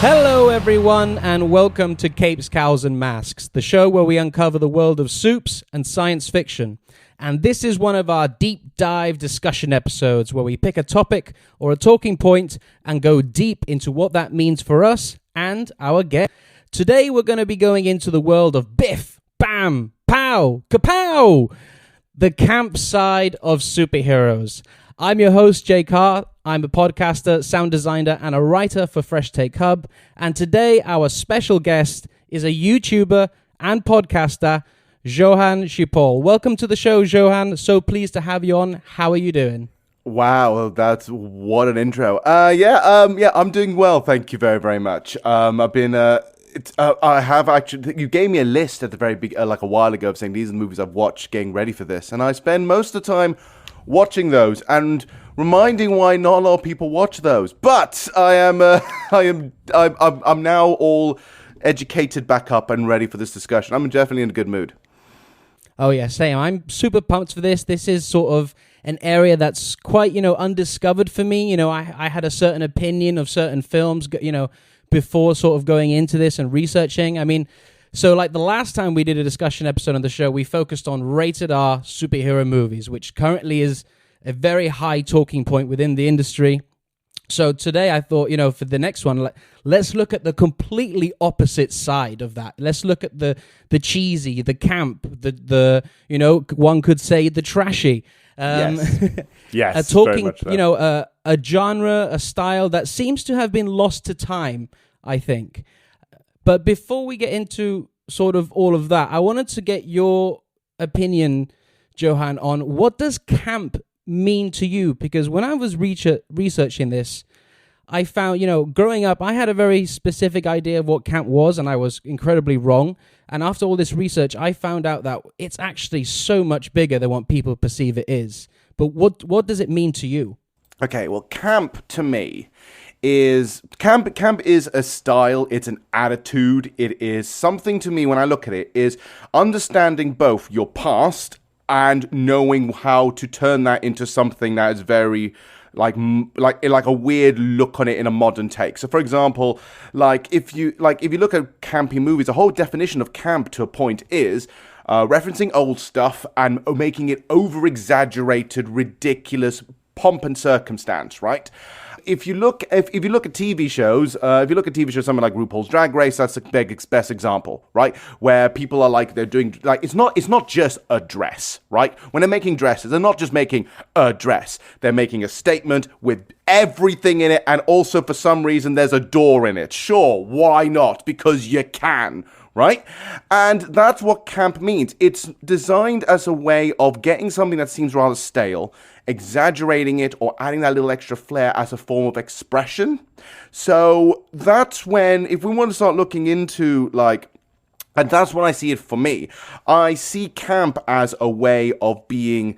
Hello, everyone, and welcome to Capes, Cows, and Masks, the show where we uncover the world of soups and science fiction. And this is one of our deep dive discussion episodes where we pick a topic or a talking point and go deep into what that means for us and our guests. Today, we're going to be going into the world of biff, bam, pow, kapow, the camp side of superheroes. I'm your host, Jay Carr. I'm a podcaster, sound designer, and a writer for Fresh Take Hub. And today, our special guest is a YouTuber and podcaster, Johann Chipol. Welcome to the show, Johann. So pleased to have you on. How are you doing? Wow, that's what an intro. I'm doing well. Thank you very, very much. I have actually. You gave me a list at the very big, like a while ago, of saying these are the movies I've watched, getting ready for this, and I spend most of the time watching those and reminding why not a lot of people watch those. But I'm now all educated back up and ready for this discussion. I'm definitely in a good mood. Oh yeah, same. I'm super pumped for this. This is sort of an area that's quite, undiscovered for me. I had a certain opinion of certain films, before sort of going into this and researching. I mean, so like the last time we did a discussion episode on the show, we focused on rated R superhero movies, which currently is a very high talking point within the industry. So today I thought, for the next one, let's look at the completely opposite side of that. Let's look at the cheesy, the camp, the one could say the trashy. Yes, talking, very much so. A genre, a style that seems to have been lost to time, I think. But before we get into sort of all of that, I wanted to get your opinion, Johann, on what does camp mean to you? Because when I was researching this, I found, growing up, I had a very specific idea of what camp was, and I was incredibly wrong. And after all this research, I found out that it's actually so much bigger than what people perceive it is. But what does it mean to you? Okay, well, camp to me is camp is a style, it's an attitude, it is something to me when I look at it is understanding both your past and knowing how to turn that into something that is very like a weird look on it in a modern take. So for example, if you look at campy movies, the whole definition of camp to a point is referencing old stuff and making it over exaggerated, ridiculous pomp and circumstance, right? If you look at TV shows, something like RuPaul's Drag Race, that's the best example, right? Where people are like, they're doing, like, it's not just a dress, right? When they're making dresses, they're not just making a dress. They're making a statement with everything in it, and also for some reason there's a door in it. Sure, why not? Because you can, right? And that's what camp means. It's designed as a way of getting something that seems rather stale, exaggerating it, or adding that little extra flair as a form of expression. So that's when, if we want to start looking into, and that's when I see it for me. I see camp as a way of being,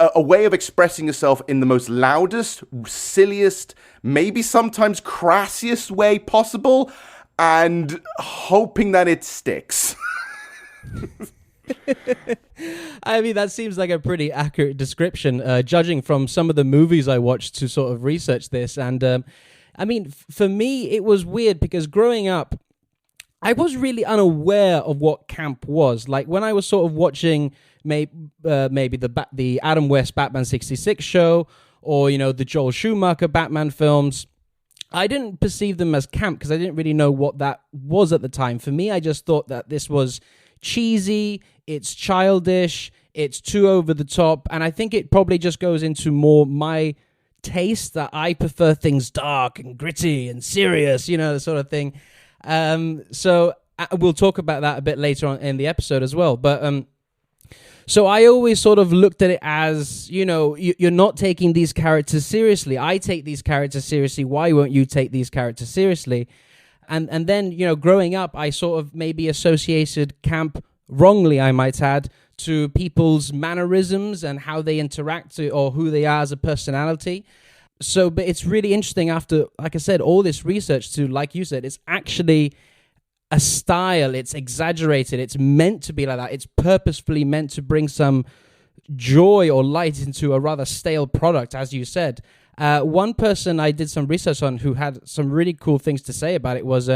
a way of expressing yourself in the most loudest, silliest, maybe sometimes crassiest way possible, and hoping that it sticks. I mean, that seems like a pretty accurate description, judging from some of the movies I watched to sort of research this. And I mean, for me, it was weird because growing up, I was really unaware of what camp was. Like when I was sort of watching maybe the Adam West Batman 66 show, or the Joel Schumacher Batman films, I didn't perceive them as camp because I didn't really know what that was at the time. For me, I just thought that this was cheesy, it's childish, it's too over the top, and I think it probably just goes into more my taste, that I prefer things dark and gritty and serious, the sort of thing. So we'll talk about that a bit later on in the episode as well. But so I always sort of looked at it as, you're not taking these characters seriously. I take these characters seriously. Why won't you take these characters seriously? And then, growing up, I sort of maybe associated camp, wrongly I might add, to people's mannerisms and how they interact or who they are as a personality. So, but it's really interesting after, like I said, all this research to, like you said, it's actually a style, it's exaggerated, it's meant to be like that, it's purposefully meant to bring some joy or light into a rather stale product, as you said. One person I did some research on who had some really cool things to say about it was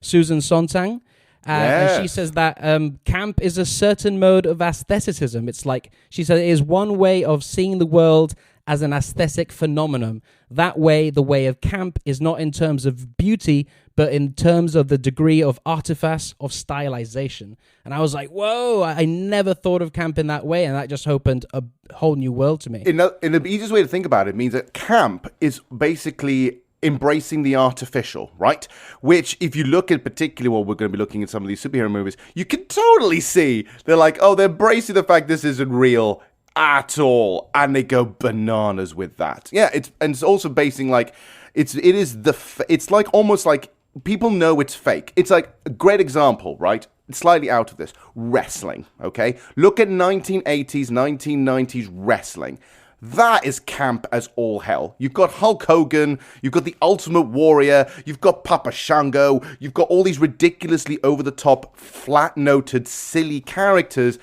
Susan Sontag. And she says that camp is a certain mode of aestheticism. It's like, she said, it is one way of seeing the world as an aesthetic phenomenon. That way, the way of camp is not in terms of beauty, but in terms of the degree of artifice, of stylization. And I was like, whoa, I never thought of camp in that way, and that just opened a whole new world to me. In the easiest way to think about it means that camp is basically embracing the artificial, right? Which, if you look at particularly what we're going to be looking at some of these superhero movies, you can totally see they're like, oh, they're embracing the fact this isn't real at all, and they go bananas with that. Yeah, it's also basing like it's like almost like people know it's fake. It's like a great example, right? Slightly out of this, wrestling. Okay, look at 1980s, 1990s wrestling. That is camp as all hell. You've got Hulk Hogan, you've got the Ultimate Warrior, you've got Papa Shango, you've got all these ridiculously over-the-top, flat-noted, silly characters,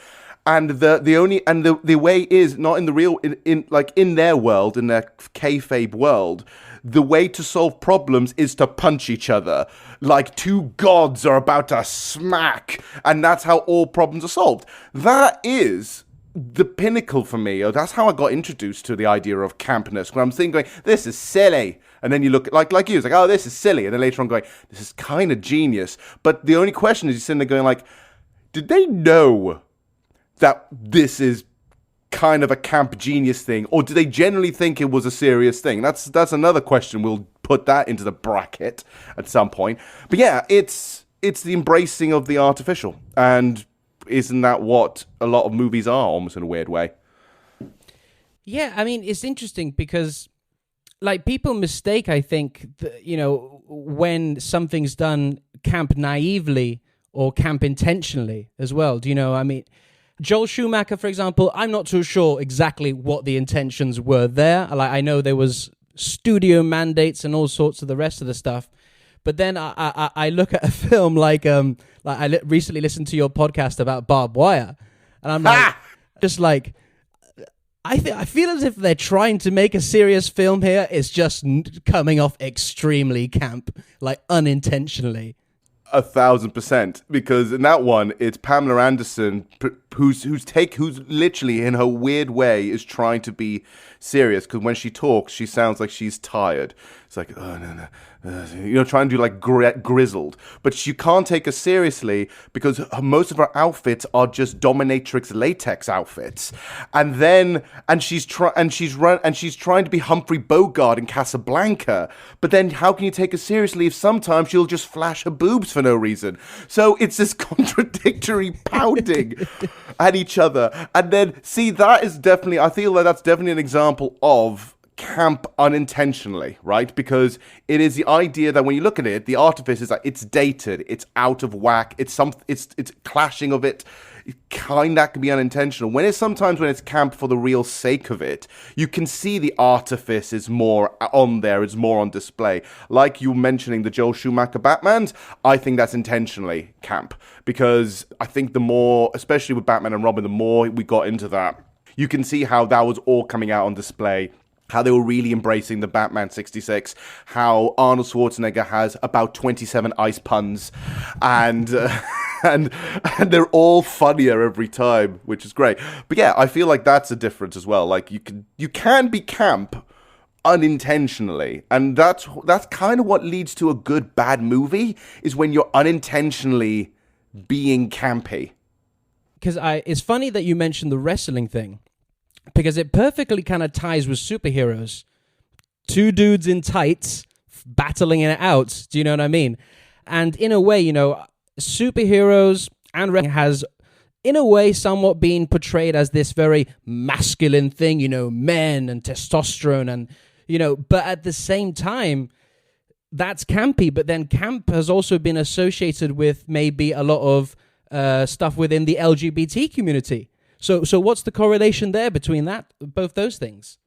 and the way is not in the real in their world, in their kayfabe world. The way to solve problems is to punch each other, like two gods are about to smack, and that's how all problems are solved. That is the pinnacle for me. That's how I got introduced to the idea of campness. When I'm thinking, this is silly, and then you look like you, it's like, oh, this is silly, and then later on going, this is kind of genius. But the only question is, you're sitting there going like, did they know that this is kind of a camp genius thing, or do they generally think it was a serious thing? That's another question. We'll put that into the bracket at some point. But yeah, it's the embracing of the artificial, and isn't that what a lot of movies are, almost in a weird way? Yeah, I mean, it's interesting because, like, people mistake, I think, when something's done camp naively or camp intentionally as well. Do you know, I mean, Joel Schumacher, for example, I'm not too sure exactly what the intentions were there. Like, I know there was studio mandates and all sorts of the rest of the stuff. But then I look at a film like I recently listened to your podcast about barbed wire, and I'm like, just like, I feel as if they're trying to make a serious film here. It's just coming off extremely camp, like unintentionally. 1,000%, because in that one it's Pamela Anderson who's literally in her weird way is trying to be serious, because when she talks she sounds like she's tired. It's like, oh no, trying to do like grizzled, but you can't take her seriously because most of her outfits are just dominatrix latex outfits, and she's trying to be Humphrey Bogart in Casablanca. But then how can you take her seriously if sometimes she'll just flash her boobs for no reason? So it's this contradictory pounding at each other. And then see, I feel like that's definitely an example of camp unintentionally, right? Because it is the idea that when you look at it, the artifice is like, it's dated, it's out of whack, it's clashing of it. That can be unintentional. When it's camp for the real sake of it, you can see the artifice is more on there, it's more on display. Like you mentioning the Joel Schumacher Batmans, I think that's intentionally camp, because I think the more, especially with Batman and Robin, the more we got into that, you can see how that was all coming out on display. How they were really embracing the Batman 66, how Arnold Schwarzenegger has about 27 ice puns, and they're all funnier every time, which is great. But yeah, I feel like that's a difference as well. Like you can be camp unintentionally, and that's kind of what leads to a good bad movie, is when you're unintentionally being campy. Because it's funny that you mentioned the wrestling thing, because it perfectly kind of ties with superheroes. Two dudes in tights battling it out. Do you know what I mean? And in a way, superheroes and wrestling has, in a way, somewhat been portrayed as this very masculine thing, men and testosterone, and, but at the same time, that's campy. But then camp has also been associated with maybe a lot of stuff within the LGBT community. So what's the correlation there between both those things?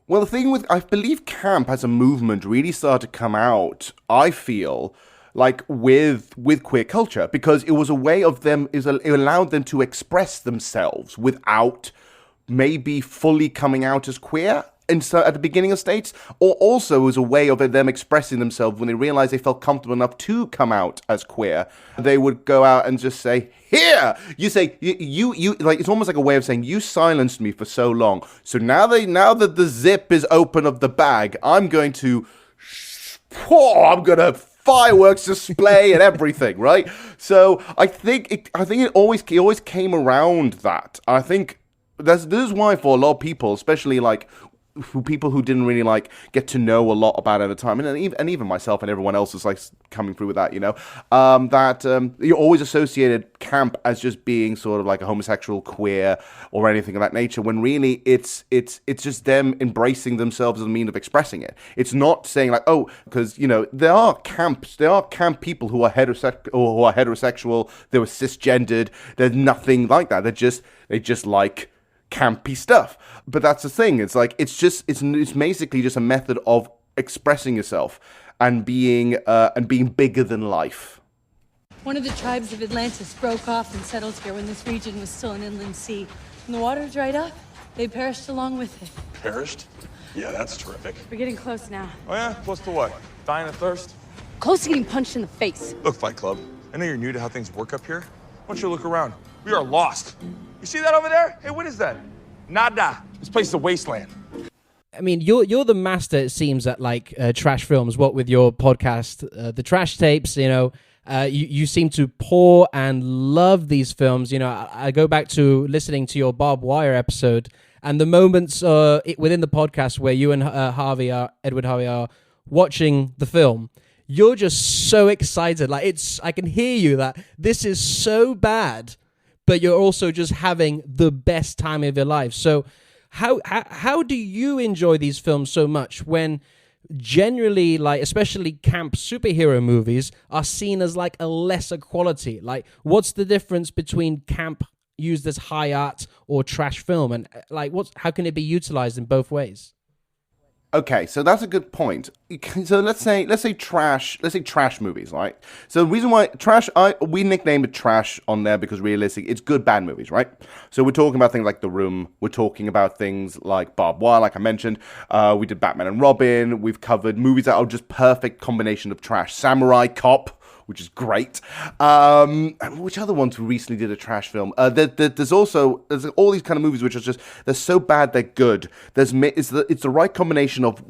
Well, the thing I believe camp as a movement really started to come out, I feel, like with queer culture, because it was a way of them, it allowed them to express themselves without maybe fully coming out as queer. at the beginning of states, or also as a way of them expressing themselves when they realized they felt comfortable enough to come out as queer. They would go out and just say, here, you say, you like, it's almost like a way of saying, you silenced me for so long. So now that the zip is open of the bag, I'm going to fireworks display and everything, right? So I think it always came around that. I think this is why for a lot of people, especially like people who didn't really like get to know a lot about it at the time, and even myself and everyone else is like coming through with that, that you always associated camp as just being sort of like a homosexual, queer, or anything of that nature, when really it's just them embracing themselves as a means of expressing it. It's not saying like, oh, because there are camp people who are heterosexual, they were cisgendered. There's nothing like that. They just like campy stuff. But that's the thing. It's like it's basically just a method of expressing yourself and being bigger than life. One of the tribes of Atlantis broke off and settled here when this region was still an inland sea. When the water dried up, they perished along with it. Perished? Yeah, that's terrific. We're getting close now. Oh yeah? Close to what? Dying of thirst? Close to getting punched in the face. Look, Fight Club, I know you're new to how things work up here. Why don't you look around? We are lost. You see that over there? Hey, what is that? Nada. This place is a wasteland. I mean, you're the master, it seems, at like trash films. What with your podcast, the Trash Tapes, you seem to pour and love these films. I go back to listening to your Barbed Wire episode, and the moments within the podcast where you and Edward Harvey are watching the film. You're just so excited. Like I can hear you that this is so bad, but you're also just having the best time of your life. So how do you enjoy these films so much when generally, like, especially camp superhero movies are seen as like a lesser quality? Like, what's the difference between camp used as high art or trash film, and like how can it be utilized in both ways? Okay, so that's a good point. So let's say trash movies, right? So the reason why we nicknamed it trash on there because realistic, it's good bad movies, right? So we're talking about things like The Room, we're talking about things like Barbed Wire, like I mentioned. We did Batman and Robin. We've covered movies that are just perfect combination of trash. Samurai Cop, which is great. And which other ones we recently did a trash film? There's all these kind of movies which are just, they're so bad they're good. It's the right combination of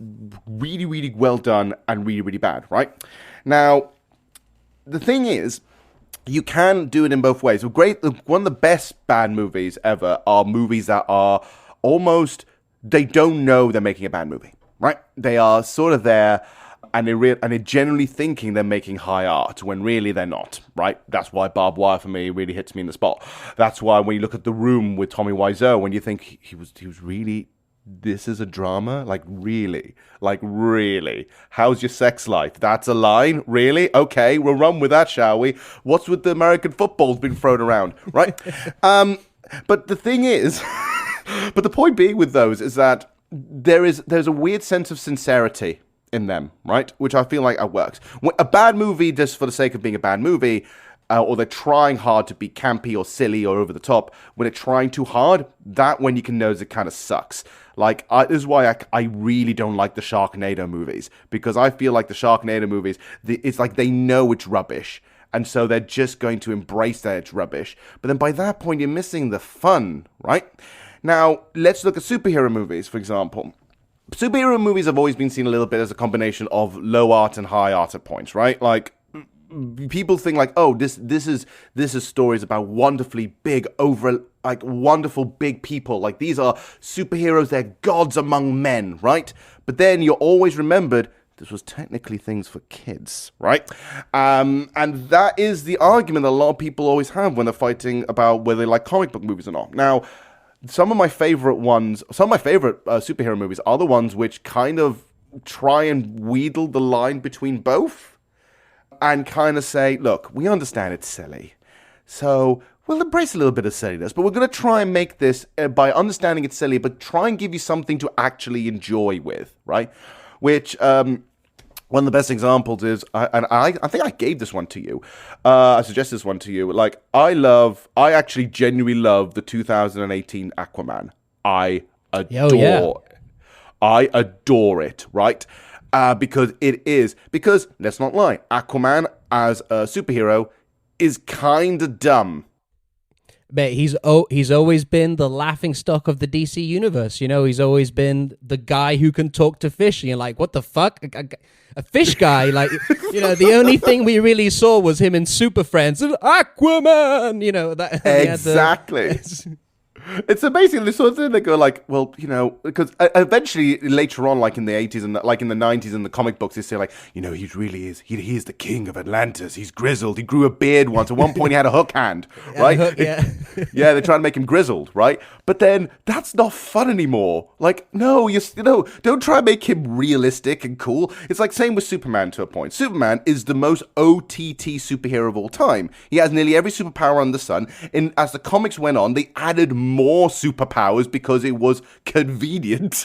really, really well done and really, really bad, right? Now, the thing is, you can do it in both ways. One of the best bad movies ever are movies that are almost, they don't know they're making a bad movie, right? They are sort of there, and they're generally thinking they're making high art when really they're not, right? That's why Barbed Wire for me really hits me in the spot. That's why when you look at The Room with Tommy Wiseau, when you think he was really, this is a drama? Like really? How's your sex life? That's a line? Really? Okay, we'll run with that, shall we? What's with the American football's been thrown around, right? But the thing is, but the point being with those is that there's a weird sense of sincerity in them, right? Which I feel like works. A bad movie, just for the sake of being a bad movie, or they're trying hard to be campy or silly or over the top, when they're trying too hard, that when you can notice it kind of sucks. Like, this is why I really don't like the Sharknado movies, because I feel like the Sharknado movies, it's like they know it's rubbish, and so they're just going to embrace that it's rubbish. But then by that point, you're missing the fun, right? Now, let's look at superhero movies, for example. Superhero movies have always been seen a little bit as a combination of low art and high art at points, right? Like, people think like, oh, this is stories about wonderfully big, wonderful big people. Like, these are superheroes, they're gods among men, right? But then you're always remembered, this was technically things for kids, right? And that is the argument that a lot of people always have when they're fighting about whether they like comic book movies or not. Now, some of my favorite superhero movies are the ones which kind of try and wheedle the line between both and kind of say, look, we understand it's silly, so we'll embrace a little bit of silliness, but we're going to try and make this, by understanding it's silly, but try and give you something to actually enjoy with, right? Which, one of the best examples is, I think I gave this one to you. I suggested this one to you. Like, I actually genuinely love the 2018 Aquaman. I adore I adore it, right? Because let's not lie, Aquaman as a superhero is kind of dumb. But he's always been the laughingstock of the DC universe. You know, he's always been the guy who can talk to fish. And you're like, what the fuck? A fish guy? Like, you know, the only thing we really saw was him in Super Friends and Aquaman. You know that exactly. It's basically the sort of thing they go like, well, you know, because eventually later on, like in the 80s and like in the 90s in the comic books, they say like, you know, he really is. He is the king of Atlantis. He's grizzled. He grew a beard once. At one point, he had a hook hand, right? Yeah. Yeah, they're trying to make him grizzled, right? But then that's not fun anymore. Like, no, you know, don't try and make him realistic and cool. It's like same with Superman to a point. Superman is the most OTT superhero of all time. He has nearly every superpower under the sun. And as the comics went on, they added more superpowers because it was convenient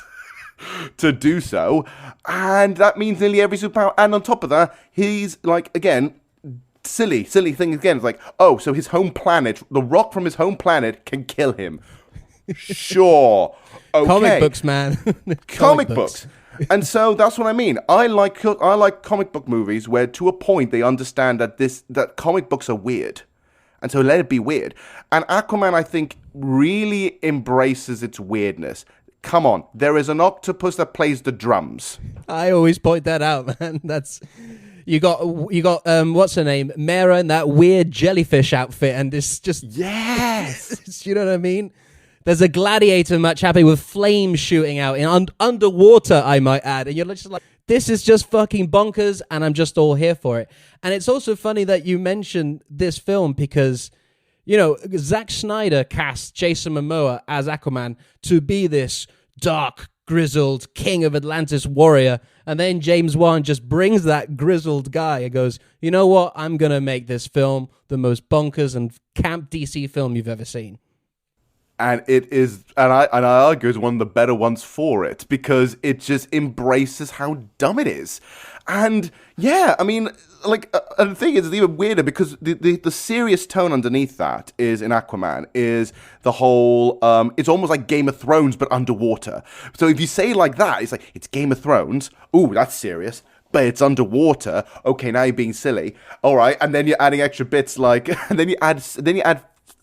to do so. And that means nearly every superpower. And on top of that, he's like, again, silly thing again. It's like, oh, so his home planet, the rock from his home planet can kill him. Sure. Okay. Comic books, man. Comic books. And so that's what I mean. I like comic book movies where to a point they understand that comic books are weird. And so let it be weird. And Aquaman, I think, really embraces its weirdness. Come on, there is an octopus that plays the drums. I always point that out, man. That's you got what's her name, Mera, in that weird jellyfish outfit, and it's just yes, you know what I mean. There's a gladiator match happening with flames shooting out in underwater, I might add, and you're just like, this is just fucking bonkers, and I'm just all here for it. And it's also funny that you mentioned this film because, you know, Zack Snyder cast Jason Momoa as Aquaman to be this dark, grizzled king of Atlantis warrior, and then James Wan just brings that grizzled guy and goes, you know what, I'm going to make this film the most bonkers and camp DC film you've ever seen. And it is, and I argue is one of the better ones for it because it just embraces how dumb it is. And yeah, I mean, like, and the thing is, it's even weirder because the serious tone underneath that is in Aquaman is the whole, it's almost like Game of Thrones but underwater. So if you say like that, it's like, it's Game of Thrones. Ooh, that's serious. But it's underwater. Okay, now you're being silly. All right, and then you're adding extra bits like, and then you add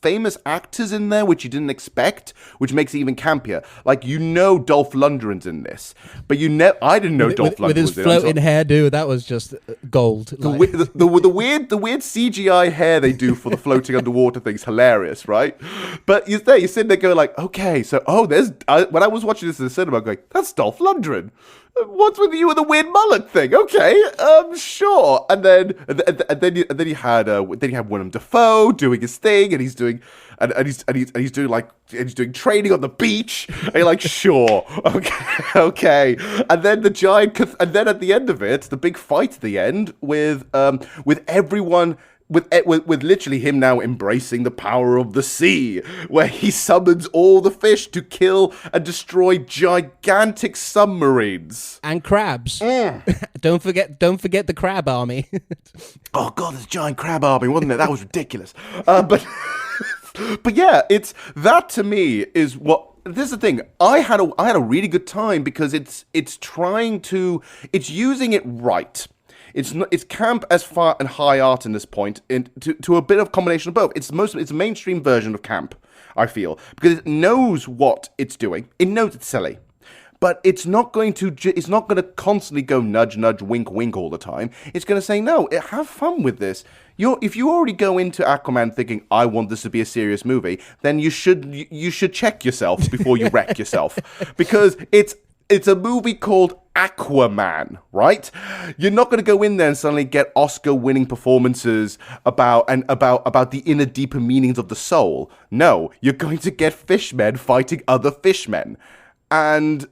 famous actors in there, which you didn't expect, which makes it even campier. Like, you know Dolph Lundgren's in this, but I didn't know Dolph Lundgren with his floating hairdo. That was just gold. The weird CGI hair they do for the floating underwater thing's hilarious, right? But you're sitting there going like, okay, so when I was watching this in the cinema, going, that's Dolph Lundgren. What's with you with the weird mullet thing? Okay, sure. And then you had Willem Dafoe doing his thing, and he's doing training on the beach. And you're like, sure, okay. And then and then at the end of it, the big fight at the end with everyone. With literally him now embracing the power of the sea, where he summons all the fish to kill and destroy gigantic submarines and crabs. Don't forget the crab army. Oh god, this giant crab army, wasn't it? That was ridiculous. But yeah, it's that to me is what. This is the thing. I had a really good time because it's using it right. It's camp as far and high art in this point, to a bit of combination of both. It's a mainstream version of camp, I feel, because it knows what it's doing. It knows it's silly, but it's not going to constantly go nudge nudge wink wink all the time. It's going to say no. Have fun with this. If you already go into Aquaman thinking I want this to be a serious movie, then you should check yourself before you wreck yourself, because it's a movie called Aquaman, right? You're not going to go in there and suddenly get Oscar-winning performances about the inner, deeper meanings of the soul. No, you're going to get fishmen fighting other fishmen. And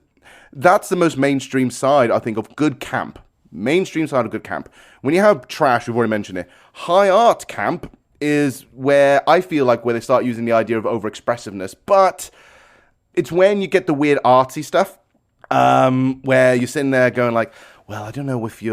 that's the most mainstream side, I think, of good camp. Mainstream side of good camp. When you have trash, we've already mentioned it, high art camp is where I feel like where they start using the idea of overexpressiveness. But it's when you get the weird artsy stuff. Where you're sitting there going like, well, I don't know if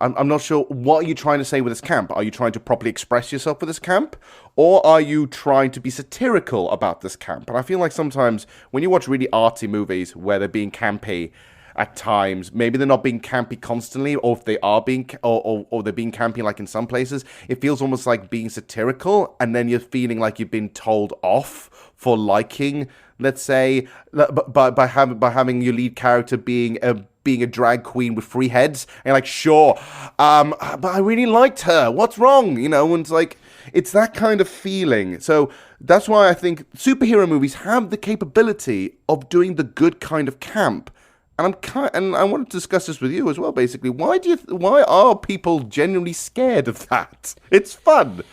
I'm not sure, what are you trying to say with this camp? Are you trying to properly express yourself with this camp? Or are you trying to be satirical about this camp? And I feel like sometimes when you watch really artsy movies where they're being campy, at times. Maybe they're not being campy constantly, or if they are being, or they're being campy like in some places. It feels almost like being satirical, and then you're feeling like you've been told off for liking, let's say, by having your lead character being a drag queen with 3 heads, and you're like, sure, but I really liked her. What's wrong? You know, and it's like, it's that kind of feeling. So that's why I think superhero movies have the capability of doing the good kind of camp. And I want to discuss this with you as well. Basically, why are people genuinely scared of that? It's fun.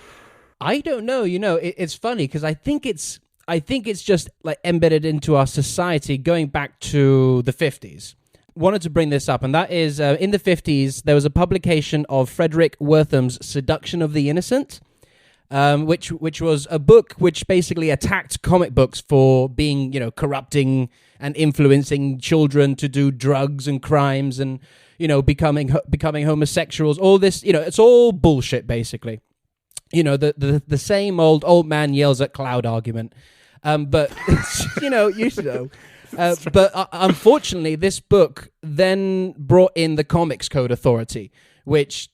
I don't know. You know, it's funny because I think it's just like embedded into our society going back to the 50s. Wanted to bring this up, and that is in the 50s there was a publication of Frederick Wertham's Seduction of the Innocent, which was a book which basically attacked comic books for being, you know, corrupting and influencing children to do drugs and crimes and, you know, becoming homosexuals. All this, you know, it's all bullshit basically. You know, the same old man yells at cloud argument. But you know. But unfortunately, this book then brought in the Comics Code Authority, which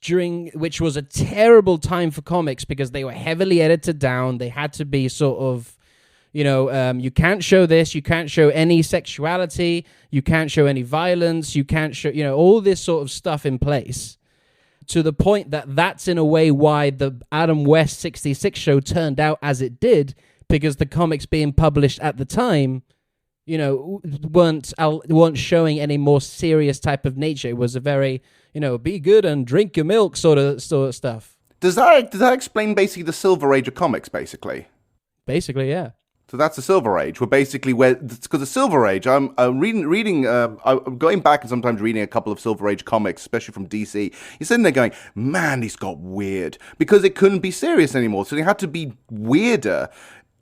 was a terrible time for comics because they were heavily edited down. They had to be sort of, you know, you can't show this, you can't show any sexuality, you can't show any violence, you can't show, you know, all this sort of stuff in place. To the point that that's in a way why the Adam West 66 show turned out as it did, because the comics being published at the time, you know, weren't showing any more serious type of nature. It was a very, you know, be good and drink your milk sort of stuff. Does that explain basically the Silver Age of comics, basically? Basically, yeah. So that's the Silver Age. We're basically because the Silver Age. I'm reading. I'm going back and sometimes reading a couple of Silver Age comics, especially from DC. You're sitting there going, "Man, these got weird," because it couldn't be serious anymore. So they had to be weirder.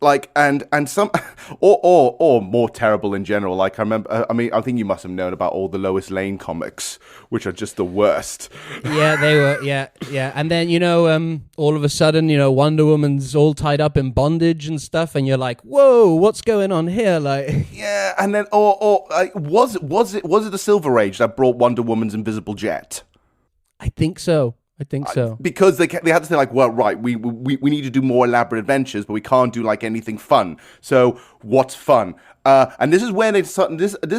Like and some or more terrible in general. Like I remember, I think you must have known about all the Lois Lane comics, which are just the worst. Yeah, they were. Yeah. And then, you know, all of a sudden, you know, Wonder Woman's all tied up in bondage and stuff, and you're like, whoa, what's going on here? Like, yeah. And then, was it the Silver Age that brought Wonder Woman's invisible jet? I think so. Because they had to say, like, well, right, we need to do more elaborate adventures, but we can't do like anything fun. So what's fun? And this is where this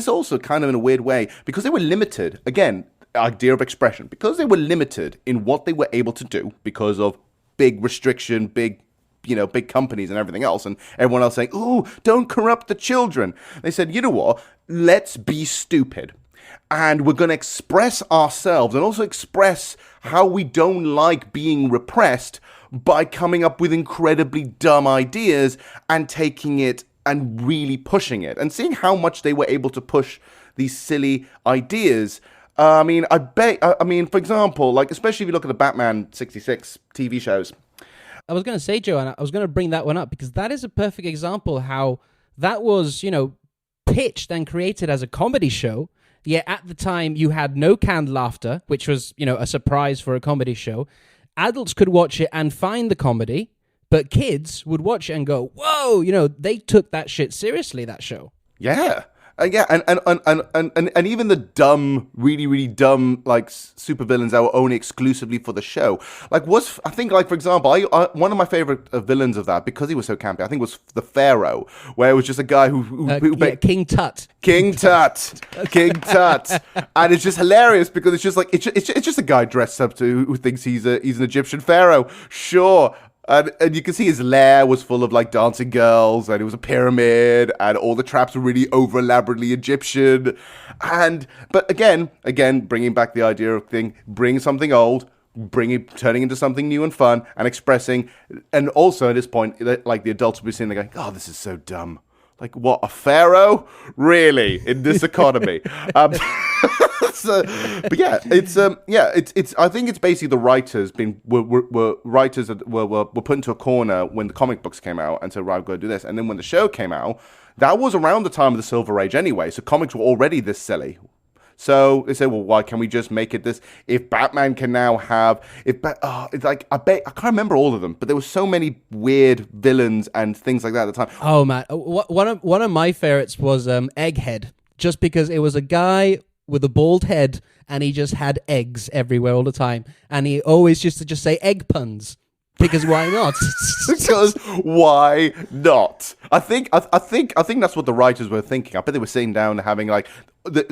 also kind of in a weird way, because they were limited. Again, idea of expression. Because they were limited in what they were able to do because of big restriction, big companies and everything else, and everyone else saying, "Ooh, don't corrupt the children." They said, "You know what? Let's be stupid. And we're going to express ourselves and also express how we don't like being repressed by coming up with incredibly dumb ideas and taking it and really pushing it." And seeing how much they were able to push these silly ideas. For example, like, especially if you look at the Batman 66 TV shows. I was going to say, Joanna, I was going to bring that one up because that is a perfect example how that was, you know, pitched and created as a comedy show. Yet at the time, you had no canned laughter, which was, you know, a surprise for a comedy show. Adults could watch it and find the comedy, but kids would watch it and go, whoa, you know, they took that shit seriously, that show. Yeah. And even the dumb, really, really dumb, like, supervillains that were only exclusively for the show. Like, I think, like, for example, one of my favorite villains of that, because he was so campy, I think was the Pharaoh, where it was just a guy who King Tut. King Tut. And it's just hilarious because it's just like, it's just a guy dressed up who thinks he's an Egyptian Pharaoh. Sure. And you can see his lair was full of, like, dancing girls, and it was a pyramid, and all the traps were really over-elaborately Egyptian. But again, bringing back the idea of bring something old, turning into something new and fun, and expressing, and also at this point, like, the adults will be sitting there going, "Oh, this is so dumb. Like, what, a pharaoh? Really? In this economy?" But yeah, it's I think it's basically the writers were put into a corner when the comic books came out and said, "Right, I've got to do this." And then when the show came out, that was around the time of the Silver Age anyway, so comics were already this silly. So they said, well, why can't we just make it this? If Batman can now have, it's like, I can't remember all of them, but there were so many weird villains and things like that at the time. Oh man, one of my favorites was Egghead, just because it was a guy with a bald head, and he just had eggs everywhere all the time, and he always used to just say egg puns. Because why not? Because why not? I think that's what the writers were thinking. I bet they were sitting down having like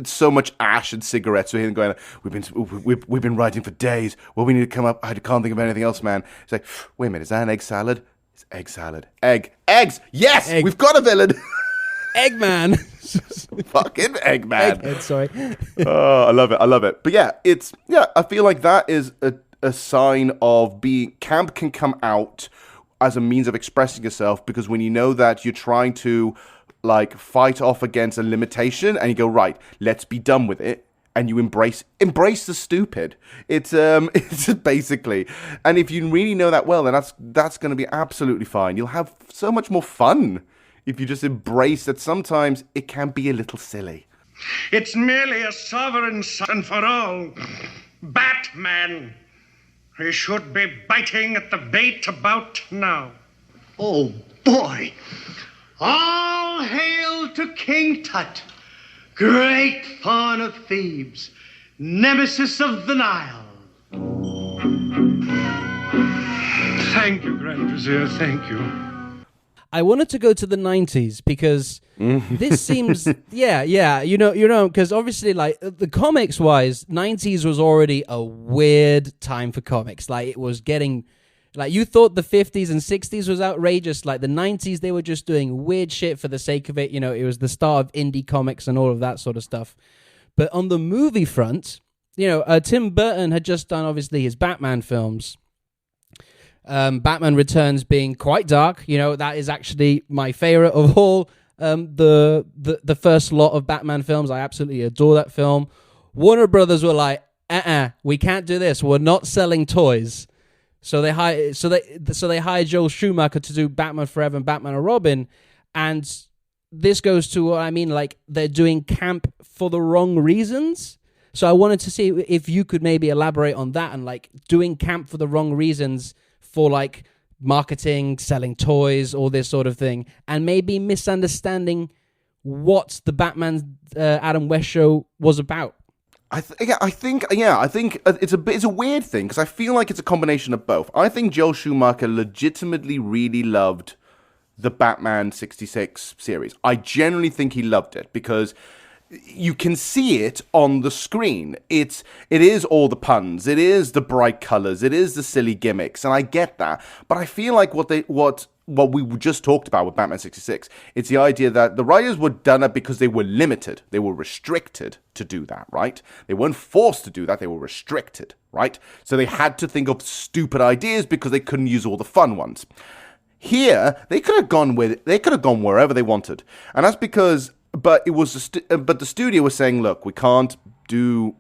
so much ash and cigarettes. So here going, we've been writing for days. Well, we need to come up. I can't think of anything else, man. It's like, wait a minute, is that an egg salad? It's egg salad. Eggs. Yes, we've got a villain. Eggman. Fucking Eggman. Egghead, sorry. Oh, I love it. But I feel like that is a sign of camp can come out as a means of expressing yourself, because when you know that you're trying to like fight off against a limitation and you go, right, let's be done with it, and you embrace the stupid. It's basically, and if you really know that well, then that's going to be absolutely fine. You'll have so much more fun if you just embrace that sometimes it can be a little silly. It's merely a sovereign son for all. Batman. He should be biting at the bait about now. Oh, boy. All hail to King Tut, great faun of Thebes, nemesis of the Nile. Thank you, Grand Vizier, thank you. I wanted to go to the 90s because this seems, because obviously, like, the comics-wise, 90s was already a weird time for comics. Like, it was getting, like, you thought the 50s and 60s was outrageous. Like, the 90s, they were just doing weird shit for the sake of it. You know, it was the start of indie comics and all of that sort of stuff. But on the movie front, Tim Burton had just done, obviously, his Batman films. Batman Returns being quite dark, that is actually my favorite of all the first lot of Batman films. I absolutely adore that film. Warner Brothers were like, we can't do this. We're not selling toys. So they hired Joel Schumacher to do Batman Forever and Batman and Robin, and this goes to what I mean, like they're doing camp for the wrong reasons. So I wanted to see if you could maybe elaborate on that and like doing camp for the wrong reasons. For like marketing, selling toys, all this sort of thing, and maybe misunderstanding what the Batman Adam West show was about. I think it's a weird thing because I feel like it's a combination of both. I think Joel Schumacher legitimately really loved the Batman 66 series. I genuinely think he loved it because you can see it on the screen. It is all the puns, it is the bright colors, it is the silly gimmicks, and I get that. But I feel like what we just talked about with Batman 66, it's the idea that the writers were done it because they were limited, they were restricted to do that, right? They weren't forced to do that, they were restricted, right? So they had to think of stupid ideas because they couldn't use all the fun ones. Here, they could have gone wherever they wanted, and that's because. But it was, but the studio was saying, look, we can't have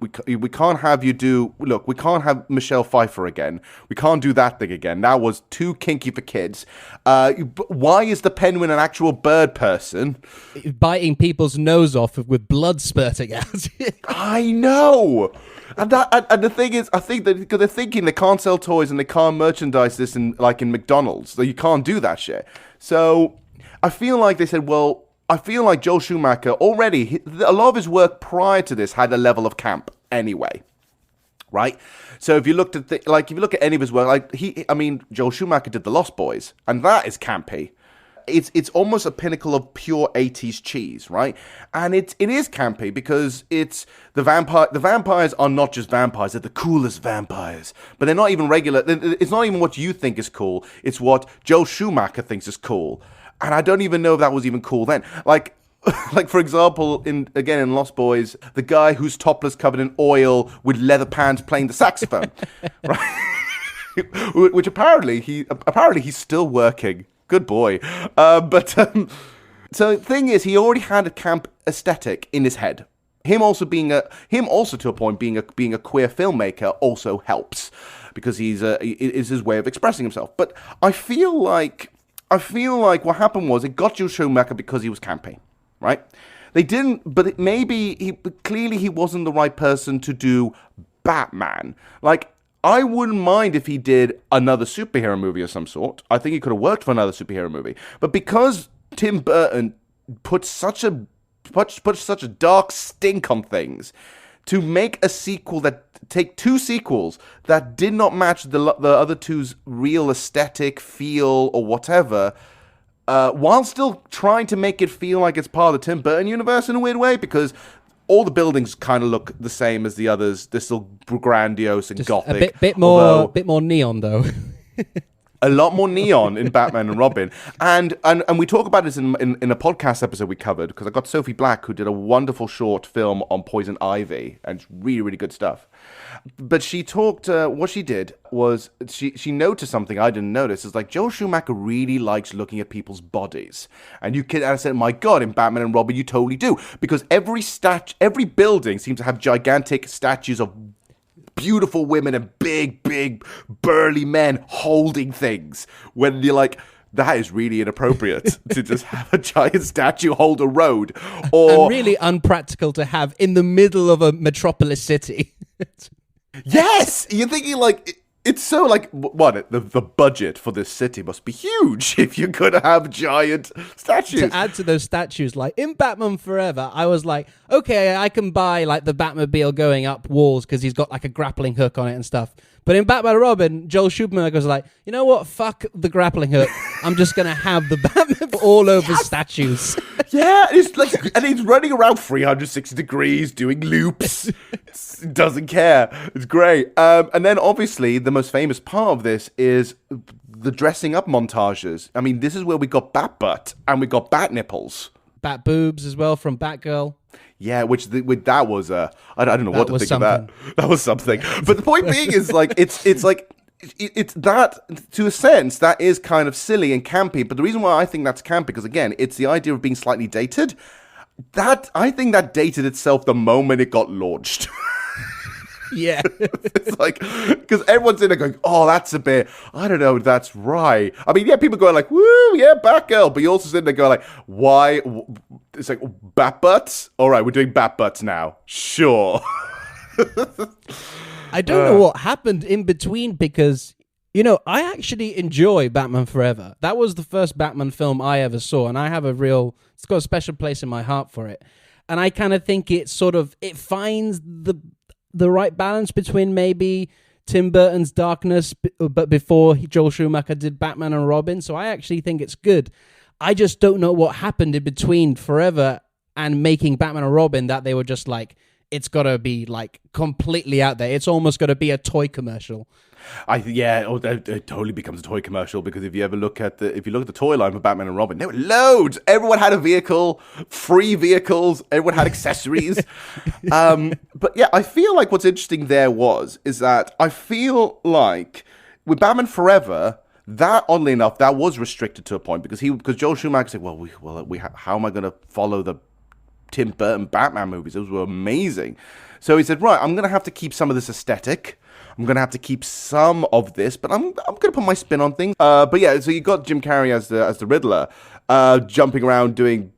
Michelle Pfeiffer again. We can't do that thing again. That was too kinky for kids. Why is the Penguin an actual bird person? Biting people's nose off with blood spurting out. I know. And the thing is, I think that because they're thinking they can't sell toys and they can't merchandise this in McDonald's. So you can't do that shit. So I feel like they said, well, I feel like Joel Schumacher already, a lot of his work prior to this had a level of camp anyway, right? So if you look at any of his work, Joel Schumacher did The Lost Boys, and that is campy. It's almost a pinnacle of pure 80s cheese, right? And it is campy because it's the vampires are not just vampires, they're the coolest vampires. But they're not even regular, it's not even what you think is cool, it's what Joel Schumacher thinks is cool. And I don't even know if that was even cool then. Like for example, in Lost Boys, the guy who's topless, covered in oil, with leather pants, playing the saxophone, right? Which apparently he's still working. Good boy. So the thing is, he already had a camp aesthetic in his head. Him also to a point being a queer filmmaker also helps because it is his way of expressing himself. But I feel like what happened was it got Joel Schumacher because he was campy, right? They didn't, but clearly he wasn't the right person to do Batman. Like, I wouldn't mind if he did another superhero movie of some sort. I think he could have worked for another superhero movie. But because Tim Burton put such a dark stink on things, to make a sequel take two sequels that did not match the other two's real aesthetic, feel, or whatever, while still trying to make it feel like it's part of the Tim Burton universe in a weird way, because all the buildings kind of look the same as the others. They're still grandiose and Just gothic. a bit more neon, though. A lot more neon in Batman and Robin. And we talk about this in a podcast episode we covered, because I got Sophie Black, who did a wonderful short film on Poison Ivy, and it's really, really good stuff. But she talked, what she did was, she noticed something I didn't notice. It's like, Joel Schumacher really likes looking at people's bodies. And I said, my God, in Batman and Robin, you totally do. Because every building seems to have gigantic statues of beautiful women and big, burly men holding things. When you're like, that is really inappropriate to just have a giant statue hold a road. And really unpractical to have in the middle of a metropolis city. Yes! You're thinking like, it's so like, what, the budget for this city must be huge if you're going to have giant statues. To add to those statues, like in Batman Forever, I was like, okay, I can buy like the Batmobile going up walls because he's got like a grappling hook on it and stuff. But in Batman and Robin, Joel Schumacher was like, you know what? Fuck the grappling hook. I'm just going to have the Batman all over statues. Yeah, it's like, and he's running around 360 degrees doing loops. Doesn't care. It's great. And then obviously the most famous part of this is the dressing up montages. I mean, this is where we got Bat Butt and we got Bat Nipples. Bat Boobs as well from Batgirl. Yeah, that was I don't know what to think something. of that. That was something. But the point being is like it's like it's that, to a sense, that is kind of silly and campy. But the reason why I think that's campy, because again, it's the idea of being slightly dated. That I think that dated itself the moment it got launched. Yeah. It's like, because everyone's in there going, oh, that's a bit, I don't know, that's right. I mean, yeah, people going like, woo, yeah, Batgirl. But you also sit there going like, why? It's like, Bat Butts? All right, we're doing Bat Butts now. Sure. I don't know what happened in between because, you know, I actually enjoy Batman Forever. That was the first Batman film I ever saw, and I have it's got a special place in my heart for it. And I kind of think it finds the right balance between maybe Tim Burton's darkness, but before Joel Schumacher did Batman and Robin. So I actually think it's good. I just don't know what happened in between Forever and making Batman and Robin, that they were just like, it's got to be like completely out there. It's almost got to be a toy commercial. It totally becomes a toy commercial, because if you look at the toy line for Batman and Robin, there were loads. Everyone had a vehicle, free vehicles. Everyone had accessories. But yeah, I feel like what's interesting there is that I feel like with Batman Forever, that oddly enough, that was restricted to a point because Joel Schumacher said, how am I going to follow the Tim Burton Batman movies? Those were amazing. So he said, right, I'm going to have to keep some of this aesthetic. I'm going to have to keep some of this, but I'm going to put my spin on things. But yeah, so you got Jim Carrey as the Riddler, jumping around doing,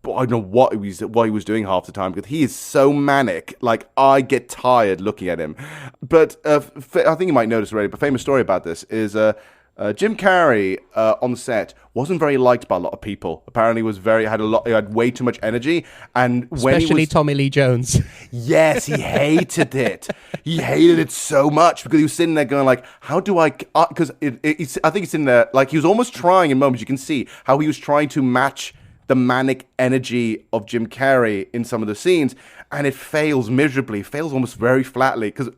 I don't know what he was doing half the time, because he is so manic. Like, I get tired looking at him. But I think you might notice already, but famous story about this is Jim Carrey on the set wasn't very liked by a lot of people. Apparently, he had way too much energy, and especially Tommy Lee Jones. Yes, he hated it. He hated it so much because he was sitting there going like, "How do I?" Because I think it's in there. Like, he was almost trying in moments. You can see how he was trying to match the manic energy of Jim Carrey in some of the scenes, and it fails miserably. It fails almost very flatly because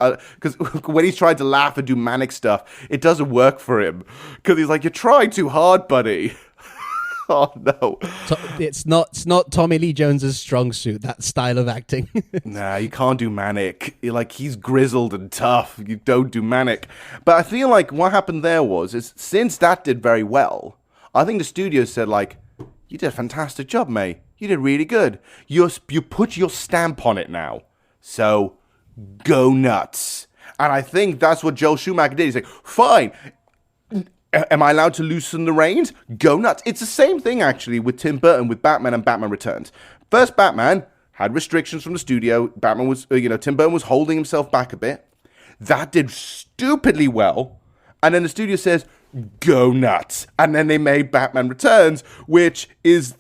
when he's trying to laugh and do manic stuff, it doesn't work for him because he's like, "You're trying too hard, buddy." Oh no! It's not Tommy Lee Jones's strong suit, that style of acting. Nah, you can't do manic. He's grizzled and tough. You don't do manic. But I feel like what happened there is since that did very well, I think the studio said like, "You did a fantastic job, mate. You did really good. You put your stamp on it now. So go nuts." And I think that's what Joel Schumacher did. He's like, fine. Am I allowed to loosen the reins? Go nuts. It's the same thing, actually, with Tim Burton, with Batman and Batman Returns. First Batman had restrictions from the studio. Tim Burton was holding himself back a bit. That did stupidly well. And then the studio says, go nuts. And then they made Batman Returns, which is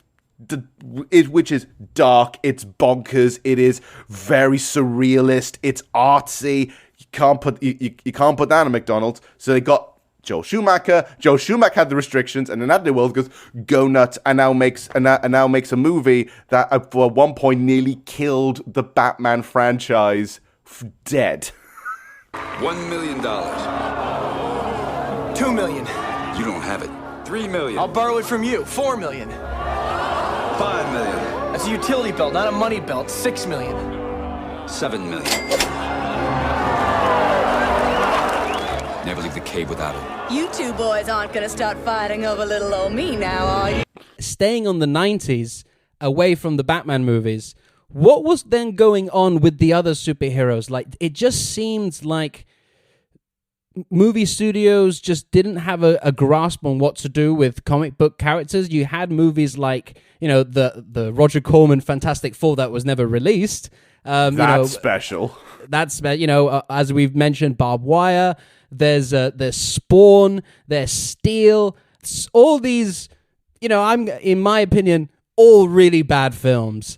which is dark, it's bonkers, it is very surrealist, it's artsy. You can't put that in McDonald's. So they got Joel Schumacher. Joel Schumacher had the restrictions, and then Anthony Wells goes go nuts, and now makes a movie that at one point nearly killed the Batman franchise dead. $1 million. $2 million. You don't have it. $3 million. I'll borrow it from you. $4 million. $5 million. That's a utility belt, not a money belt. $6 million. $7 million. Never leave the cave without it. You two boys aren't gonna start fighting over little old me now, are you? Staying on the 90s, away from the Batman movies, what was then going on with the other superheroes? Like, it just seemed like movie studios just didn't have a grasp on what to do with comic book characters. You had movies like, the Roger Corman Fantastic Four that was never released. That's special. That's, as we've mentioned, Barbed Wire. There's Spawn, there's Steel, all these, I'm, in my opinion, all really bad films.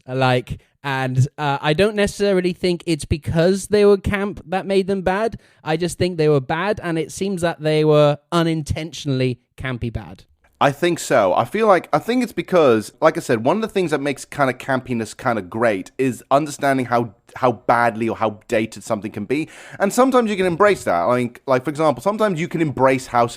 And I don't necessarily think it's because they were camp that made them bad. I just think they were bad, and it seems that they were unintentionally campy bad. I think so. I think it's because, like I said, one of the things that makes kind of campiness kind of great is understanding how badly or how dated something can be. And sometimes you can embrace that. Like for example, sometimes you can embrace how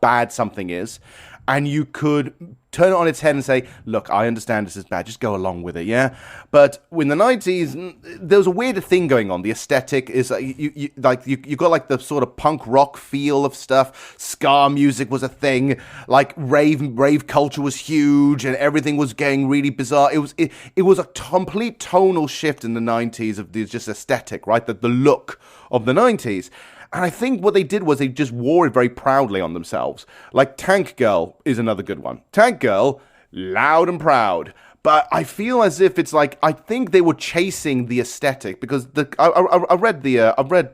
bad something is, and you could turn it on its head and say, look, I understand this is bad, just go along with it, yeah? But in the 90s, there was a weird thing going on. The aesthetic is, you got like the sort of punk rock feel of stuff. Ska music was a thing. Like rave culture was huge, and everything was getting really bizarre. It was a complete tonal shift in the 90s of the just aesthetic, right? The look of the 90s. And I think what they did was they just wore it very proudly on themselves. Like Tank Girl is another good one. Tank Girl, loud and proud. But I feel as if it's like, I think they were chasing the aesthetic, because I read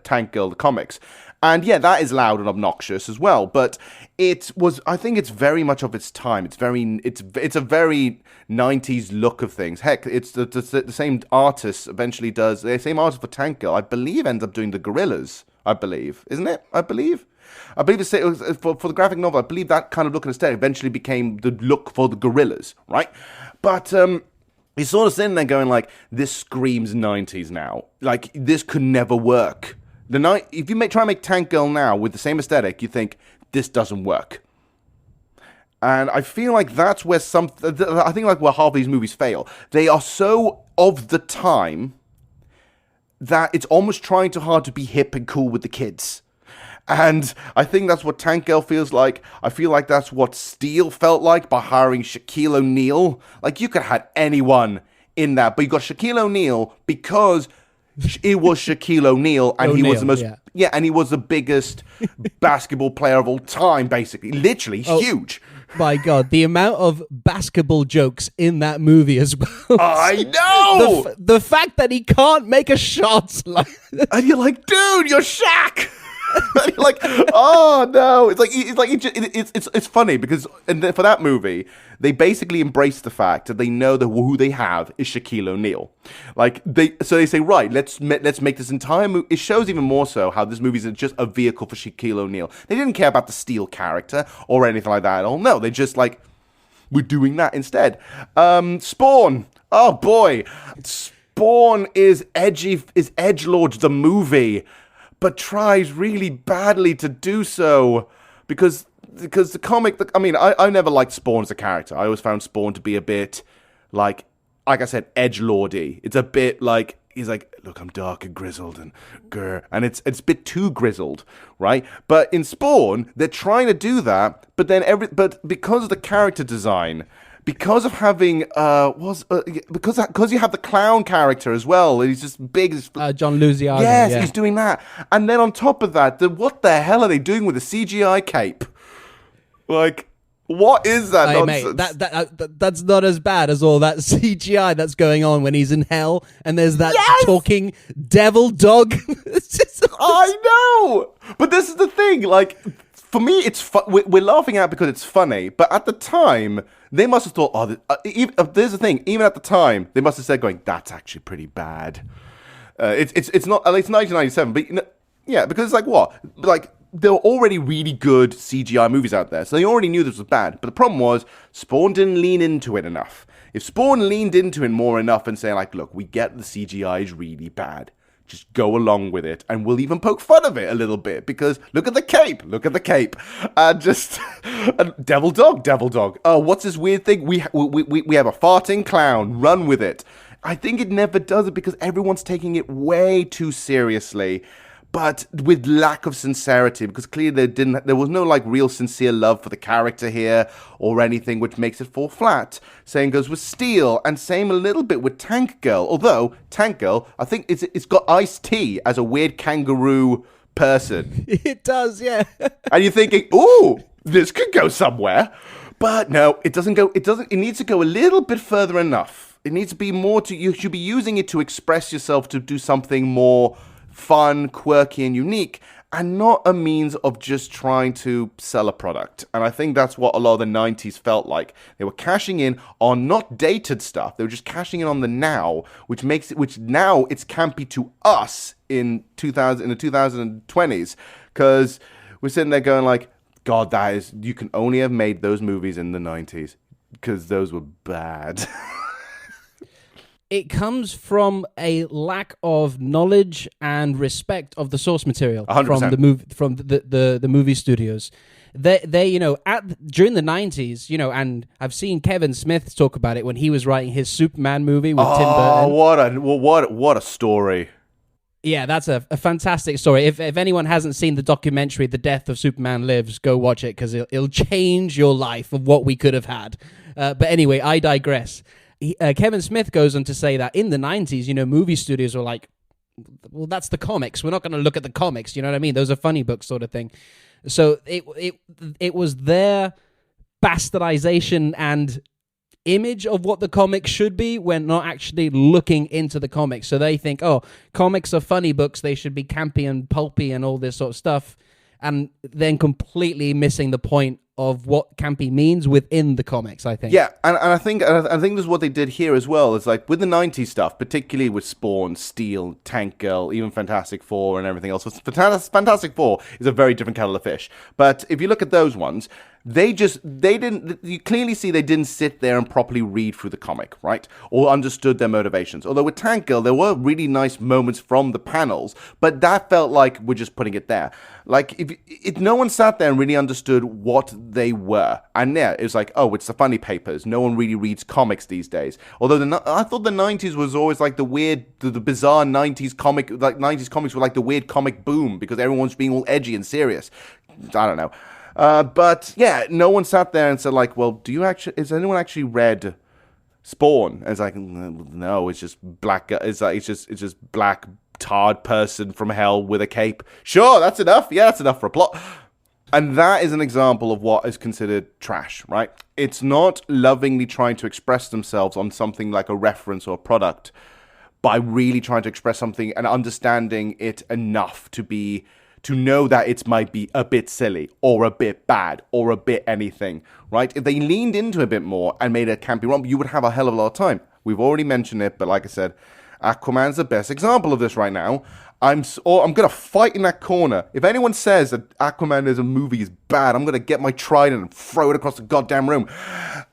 Tank Girl, the comics. And yeah, that is loud and obnoxious as well. But I think it's very much of its time. It's a very 90s look of things. Heck, it's the same artist eventually does, the same artist for Tank Girl, I believe ends up doing the Gorillas. I believe, isn't it? I believe for the graphic novel, I believe that kind of look and aesthetic eventually became the look for the Gorillas, right? But you're sort of sitting there going like, this screams 90s now. Like, this could never work. If you try and make Tank Girl now with the same aesthetic, you think, this doesn't work. And I feel like that's where where half these movies fail. They are so of the time that it's almost trying too hard to be hip and cool with the kids. And I think that's what Tank Girl feels like. I feel like that's what Steel felt like by hiring Shaquille O'Neal. Like, you could have had anyone in that, but you got Shaquille O'Neal because it was Shaquille O'Neal, and he was the most... Yeah, and he was the biggest basketball player of all time, basically. Literally, huge. My God, the amount of basketball jokes in that movie as well. I know! The fact that he can't make a shot. And you're like, dude, you're Shaq! And you're like, oh no! It's funny because for that movie, they basically embrace the fact that they know that who they have is Shaquille O'Neal. So they say, right, let's make this entire movie. It shows even more so how this movie is just a vehicle for Shaquille O'Neal. They didn't care about the Steel character or anything like that at all. No, they just like, we're doing that instead. Spawn. Oh boy, Spawn is edgelord the movie, but tries really badly to do so because the comic. I never liked Spawn as a character. I always found Spawn to be a bit like I said, edgelordy. It's a bit like he's like, look, I'm dark and grizzled and grr, and it's a bit too grizzled, right? But in Spawn, they're trying to do that, but because of the character design. Because of having because you have the clown character as well, he's just big. John Luziano. Yes, yeah. He's doing that, and then on top of that, what the hell are they doing with the CGI cape? Like, what is that nonsense? Mate, that's not as bad as all that CGI that's going on when he's in hell, and there's that talking devil dog. I know, but this is the thing, like. for me, it's we're laughing at it because it's funny, but at the time, they must have thought, there's the thing, even at the time, they must have said, going, that's actually pretty bad. It's not, it's 1997, but yeah, because it's like what? Like, there were already really good CGI movies out there, so they already knew this was bad. But the problem was, Spawn didn't lean into it enough. If Spawn leaned into it more enough and say, like, look, we get the CGI is really bad, just go along with it, and we'll even poke fun of it a little bit, because look at the cape, and just, devil dog. Oh, what's this weird thing? We have a farting clown, run with it. I think it never does it because everyone's taking it way too seriously, but with lack of sincerity, because clearly there was no like real sincere love for the character here or anything, which makes it fall flat. Same goes with Steel, and same a little bit with Tank Girl. Although Tank Girl, I think it's got Ice-T as a weird kangaroo person. It does, yeah. And you're thinking, ooh, this could go somewhere, but no, it doesn't go. It needs to go a little bit further enough. It needs to be more you should be using it to express yourself, to do something more fun, quirky, and unique, and not a means of just trying to sell a product. And I think that's what a lot of the 90s felt like. They were cashing in on not dated stuff. They were just cashing in on the now, which now it's campy to us in the 2020s, because we're sitting there going like, God, you can only have made those movies in the 90s because those were bad. It comes from a lack of knowledge and respect of the source material 100%. from the movie studios. They during the 90s, and I've seen Kevin Smith talk about it when he was writing his Superman movie with Tim Burton. What a story. Yeah, that's a fantastic story. If anyone hasn't seen the documentary The Death of Superman Lives, go watch it, because it'll change your life of what we could have had. But anyway, I digress. Kevin Smith goes on to say that in the 90s, movie studios were like, well, that's the comics. We're not going to look at the comics. You know what I mean? Those are funny books sort of thing. So it was their bastardization and image of what the comics should be when not actually looking into the comics. So they think, oh, comics are funny books. They should be campy and pulpy and all this sort of stuff. And then completely missing the point of what campy means within the comics, I think. Yeah, and I think this is what they did here as well. It's like with the 90s stuff, particularly with Spawn, Steel, Tank Girl, even Fantastic Four and everything else. Fantastic Four is a very different kettle of fish. But if you look at those ones, you clearly see they didn't sit there and properly read through the comic, right? Or understood their motivations. Although with Tank Girl, there were really nice moments from the panels, but that felt like we're just putting it there. Like, if no one sat there and really understood what they were. And yeah, it was like, oh, it's the funny papers. No one really reads comics these days. Although I thought the 90s was always like the weird, the bizarre 90s comic, like 90s comics were like the weird comic boom because everyone's being all edgy and serious. I don't know. But yeah, no one sat there and said like, well, has anyone actually read Spawn? And it's like, no, it's just black. It's just black tarred person from hell with a cape. Sure, that's enough. Yeah, that's enough for a plot. And that is an example of what is considered trash, right? It's not lovingly trying to express themselves on something like a reference or a product by really trying to express something and understanding it enough to know that it might be a bit silly or a bit bad or a bit anything, right? If they leaned into it a bit more and made a campy romp, you would have a hell of a lot of time. We've already mentioned it, but like I said, Aquaman's the best example of this right now. I'm going to fight in that corner. If anyone says that Aquaman as a movie is bad, I'm going to get my trident and throw it across the goddamn room.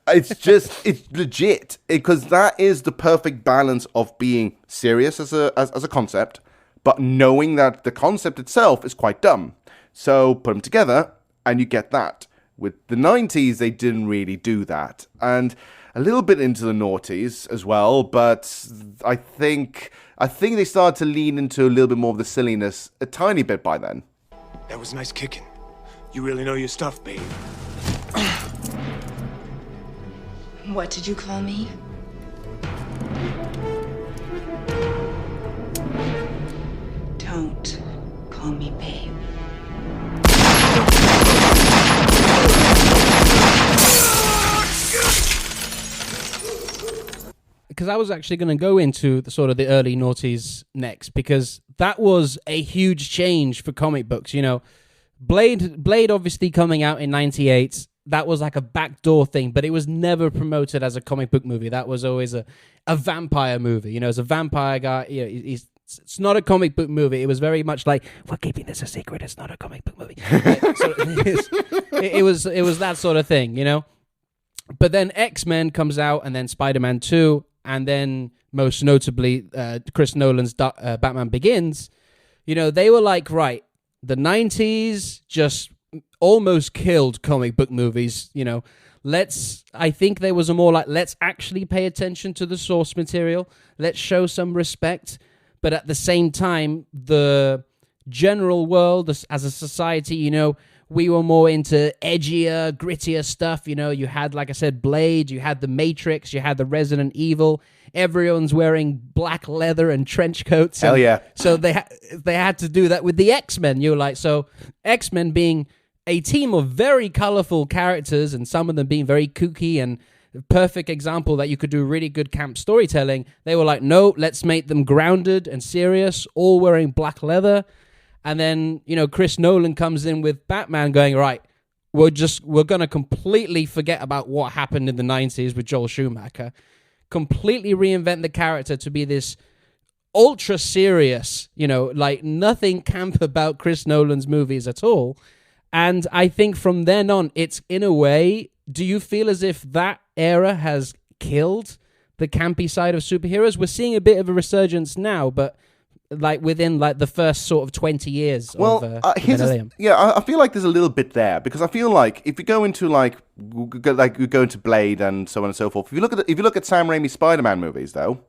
It's legit. Because that is the perfect balance of being serious as a concept, but knowing that the concept itself is quite dumb. So put them together and you get that. With the 90s, they didn't really do that. And a little bit into the noughties as well, but I think they started to lean into a little bit more of the silliness a tiny bit by then. That was nice kicking. You really know your stuff, babe. What did you call me? Don't call me babe. Because I was actually going to go into the sort of the early noughties next, because that was a huge change for comic books. Blade obviously coming out in 98, that was like a backdoor thing, but it was never promoted as a comic book movie. That was always a vampire movie. You know, as a vampire guy, you know, it's not a comic book movie. It was very much like, we're keeping this a secret. It's not a comic book movie. It was that sort of thing, you know? But then X-Men comes out, and then Spider-Man 2, and then most notably Chris Nolan's Batman Begins. You know, they were like, right, the 90s just almost killed comic book movies, you know. I think there was a more like, let's actually pay attention to the source material. Let's show some respect. But at the same time, the general world as a society, you know, we were more into edgier, grittier stuff. You know, you had, like I said, Blade, you had The Matrix, you had the Resident Evil. Everyone's wearing black leather and trench coats. Hell yeah. So they had to do that with the X-Men. You're like, so X-Men being a team of very colorful characters, and some of them being very kooky and perfect example that you could do really good camp storytelling. They were like, no, let's make them grounded and serious, all wearing black leather. And then, you know, Chris Nolan comes in with Batman going, right, we're going to completely forget about what happened in the 90s with Joel Schumacher, completely reinvent the character to be this ultra serious, you know, like nothing camp about Chris Nolan's movies at all. And I think from then on, it's in a way, do you feel as if that era has killed the campy side of superheroes? We're seeing a bit of a resurgence now, but like within like the first sort of 20 years of millennium. I feel like there's a little bit there, because I feel like if you go into we go into Blade and so on and so forth. If you look at Sam Raimi's Spider-Man movies, though,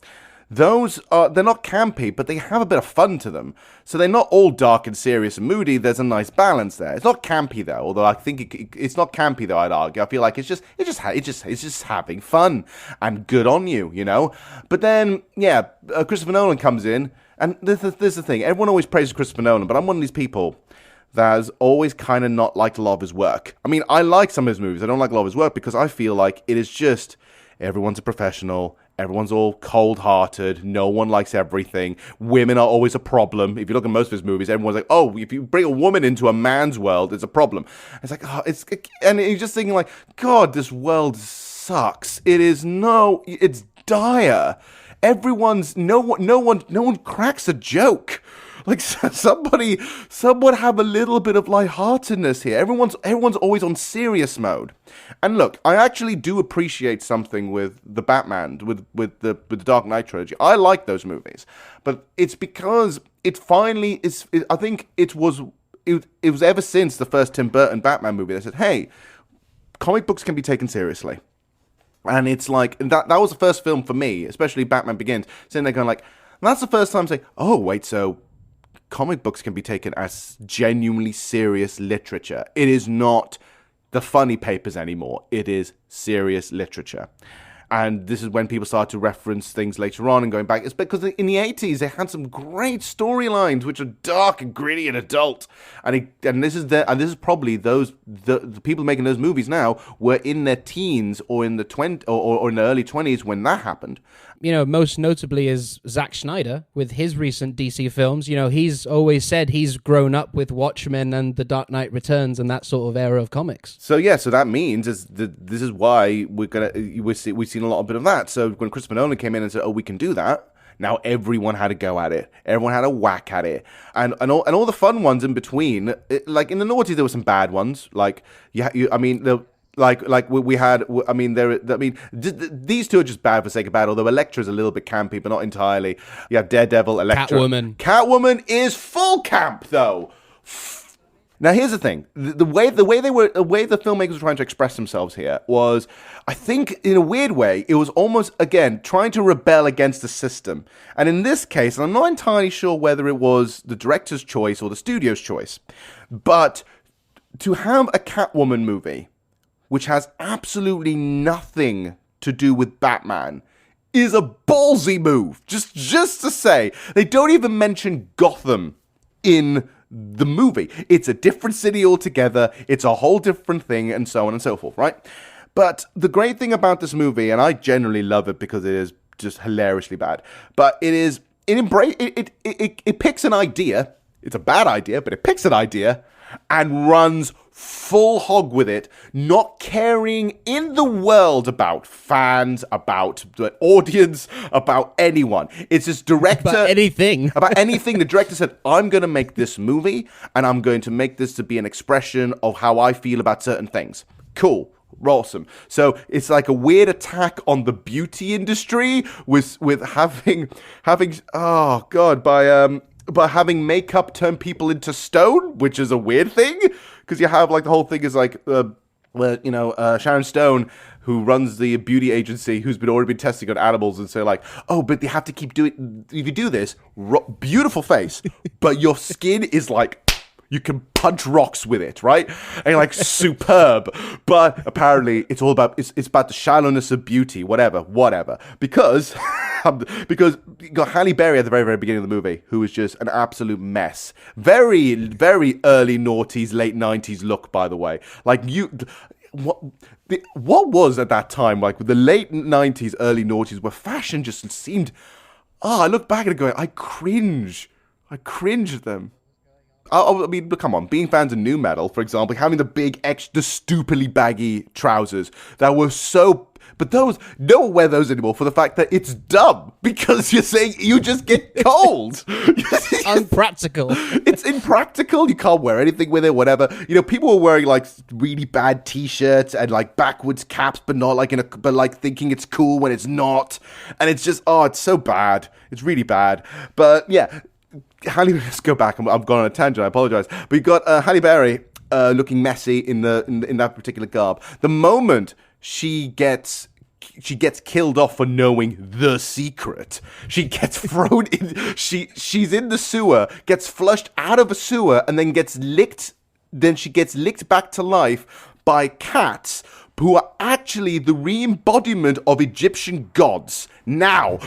those they're not campy, but they have a bit of fun to them. So they're not all dark and serious and moody. There's a nice balance there. It's not campy though, although I think it's not campy though. I'd argue. I feel like it's just having fun, and good on you, you know. But then Christopher Nolan comes in, and this is the thing. Everyone always praises Christopher Nolan, but I'm one of these people that has always kind of not liked a lot of his work. I mean, I like some of his movies. I don't like a lot of his work because I feel like it is just everyone's a professional. Everyone's all cold-hearted. No one likes everything. Women are always a problem. If you look at most of his movies, everyone's like, oh, if you bring a woman into a man's world, it's a problem. It's like, oh, and you're just thinking like, God, this world sucks. It's dire. No one cracks a joke. Like, someone have a little bit of lightheartedness here. Everyone's always on serious mode. And look, I actually do appreciate something with the Batman, with the Dark Knight trilogy. I like those movies, but it's because it finally is. I think it was ever since the first Tim Burton Batman movie. They said, hey, comic books can be taken seriously. And it's like, that was the first film for me, especially Batman Begins, sitting there going like, that's the first time saying, oh, wait, so comic books can be taken as genuinely serious literature. It is not the funny papers anymore. It is serious literature. And this is when people start to reference things later on and going back. It's because in the 80s, they had some great storylines which are dark and gritty and adult. And this is probably the people making those movies now were in their teens or in the or in the early 20s when that happened. You know, most notably is Zack Snyder with his recent DC films. You know, he's always said he's grown up with Watchmen and The Dark Knight Returns and that sort of era of comics. So that means this is why we've seen a lot of bit of that. So when Christopher Nolan came in and said, "Oh, we can do that," now everyone had a go at it. Everyone had a whack at it, and all the fun ones in between. Like in the noughties, there were some bad ones. Like these two are just bad for sake of bad, although Elektra's a little bit campy, but not entirely. You have Daredevil, Elektra. Catwoman is full camp, though. Now, here's the thing. The way the filmmakers were trying to express themselves here was, I think, in a weird way, it was almost, again, trying to rebel against the system. And in this case, and I'm not entirely sure whether it was the director's choice or the studio's choice, but to have a Catwoman movie which has absolutely nothing to do with Batman, is a ballsy move. Just to say, they don't even mention Gotham in the movie. It's a different city altogether. It's a whole different thing, and so on and so forth, right? But the great thing about this movie, and I generally love it because it is just hilariously bad, but it picks an idea. It's a bad idea, but it picks an idea and runs full hog with it, not caring in the world about fans, about the audience, about anyone. It's this director... About anything. About anything. The director said, I'm going to make this movie, and I'm going to make this to be an expression of how I feel about certain things. Cool. Awesome. So it's like a weird attack on the beauty industry with having oh god by having makeup turn people into stone, which is a weird thing because you have like the whole thing is like Sharon Stone, who runs the beauty agency, who's already been testing on animals, and say like, oh, but they have to keep doing. If you do this, beautiful face, but your skin is like. You can punch rocks with it, right? And like superb. But apparently it's all about it's about the shallowness of beauty, whatever. Because you got Halle Berry at the very, very beginning of the movie, who was just an absolute mess. Very, very early noughties, late 90s look, by the way. Like what was at that time, like with the late 90s, early noughties, where fashion just seemed I look back at it going, I cringe at them. I mean, come on, being fans of nu metal, for example, having the big, extra stupidly baggy trousers that were so... But those, no one wear those anymore for the fact that it's dumb, because you're saying you just get cold. Unpractical. It's impractical. You can't wear anything with it, whatever. You know, people were wearing like really bad t-shirts and like backwards caps, but not like but like thinking it's cool when it's not. And it's just, it's so bad. It's really bad. But yeah... let's go back. I'm going on a tangent. I apologize. But you got Halle Berry looking messy in that particular garb. The moment she gets killed off for knowing the secret, she gets thrown in. She's in the sewer, gets flushed out of a sewer, and then gets licked. Then she gets licked back to life by cats who are actually the re-embodiment of Egyptian gods. Now.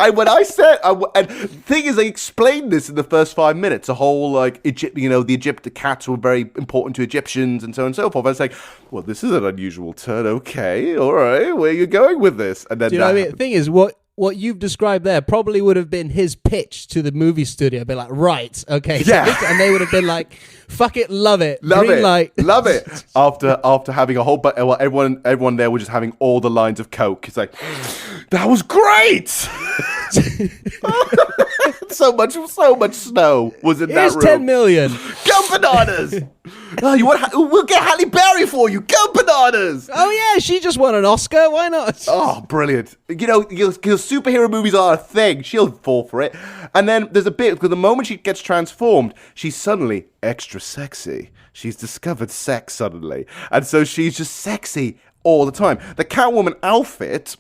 And the thing is, they explained this in the first 5 minutes. The whole like the cats were very important to Egyptians and so on and so forth. I was like, well, this is an unusual turn. Okay, all right, where are you going with this? And then do you know what I mean? The thing is, what you've described there probably would have been his pitch to the movie studio. Be like, right, okay, so and they would have been like, fuck it, love it, green light, love it. After having a whole, everyone there was just having all the lines of coke. It's like, that was great. so much snow was in that room. 10 million. Go bananas. We'll get Halle Berry for you. Go bananas. Oh yeah, she just won an Oscar. Why not? Oh, brilliant. You know, superhero movies are a thing. She'll fall for it. And then there's a bit, because the moment she gets transformed, she's suddenly extra sexy. She's discovered sex suddenly. And so she's just sexy all the time. The Catwoman outfit...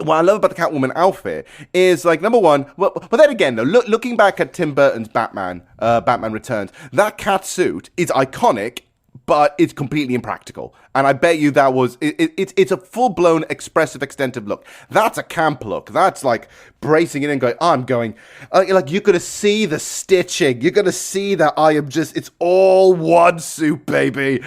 What I love about the Catwoman outfit is, like, number one, but then again, though, looking back at Tim Burton's Batman Returns, that cat suit is iconic, but it's completely impractical. And I bet you that was, it's a full-blown expressive, extensive look. That's a camp look. That's like bracing it in and going, like you're going to see the stitching. You're going to see that it's all one suit, baby.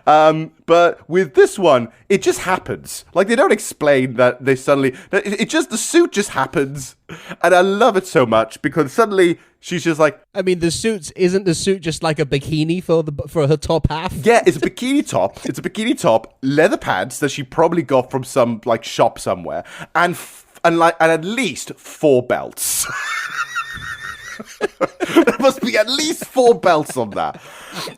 But with this one, it just happens. Like, they don't explain that they suddenly, the suit just happens. And I love it so much because suddenly she's just like... I mean, isn't the suit just like a bikini for her top half? Yeah, it's a bikini top. It's a bikini top, leather pants that she probably got from some like shop somewhere, and at least 4 belts. There must be at least 4 belts on that.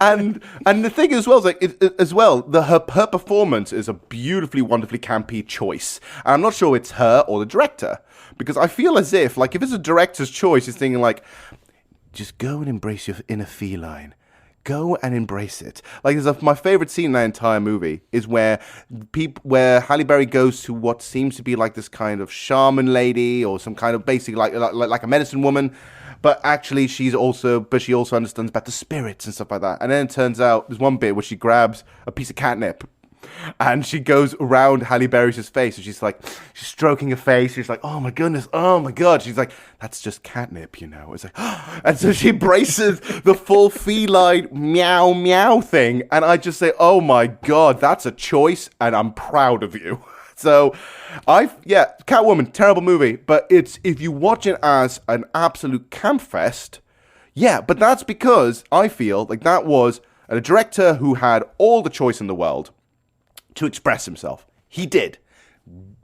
And the thing as well is like her performance is a beautifully, wonderfully campy choice. And I'm not sure it's her or the director, because I feel as if it's a director's choice, he's thinking like, just go and embrace your inner feline. Go and embrace it. Like, my favorite scene in that entire movie is where Halle Berry goes to what seems to be like this kind of shaman lady or some kind of basically like a medicine woman, but actually she also understands about the spirits and stuff like that. And then it turns out there's one bit where she grabs a piece of catnip and she goes around Halle Berry's face and she's stroking her face. She's like, oh my goodness, oh my God. She's like, that's just catnip, you know. It's like, and so she embraces the full feline meow meow thing. And I just say, oh my God, that's a choice and I'm proud of you. So, Catwoman, terrible movie. But if you watch it as an absolute camp fest, Yeah, but that's because I feel like that was a director who had all the choice in the world to express himself. He did.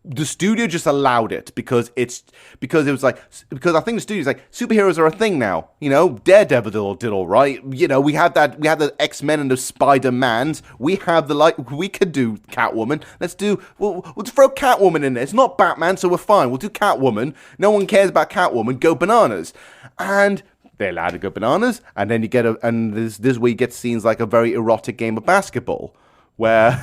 The studio just allowed it because I think the studio's like, superheroes are a thing now. You know, Daredevil did all right. You know, we had the X-Men and the Spider-Mans. We could do Catwoman. We'll throw Catwoman in there. It's not Batman, so we're fine. We'll do Catwoman. No one cares about Catwoman. Go bananas. And they're allowed to go bananas. And then you get this where you get scenes like a very erotic game of basketball where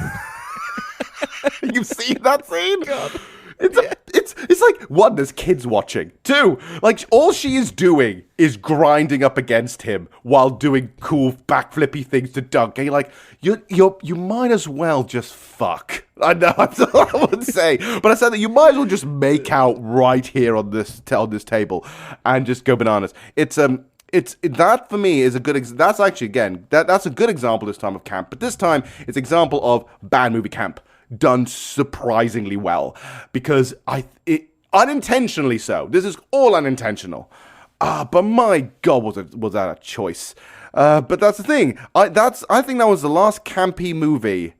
you've seen that scene? God. It's like, one, there's kids watching. Two, like, all she is doing is grinding up against him while doing cool backflippy things to dunk. And you're like, you might as well just fuck. I know, that's all I would say. But I said that you might as well just make out right here on this table and just go bananas. That for me is a good. That's actually, again, that's a good example this time of camp. But this time it's example of bad movie camp done surprisingly well, because unintentionally so. This is all unintentional. But my God, was that a choice? But that's the thing. I think that was the last campy movie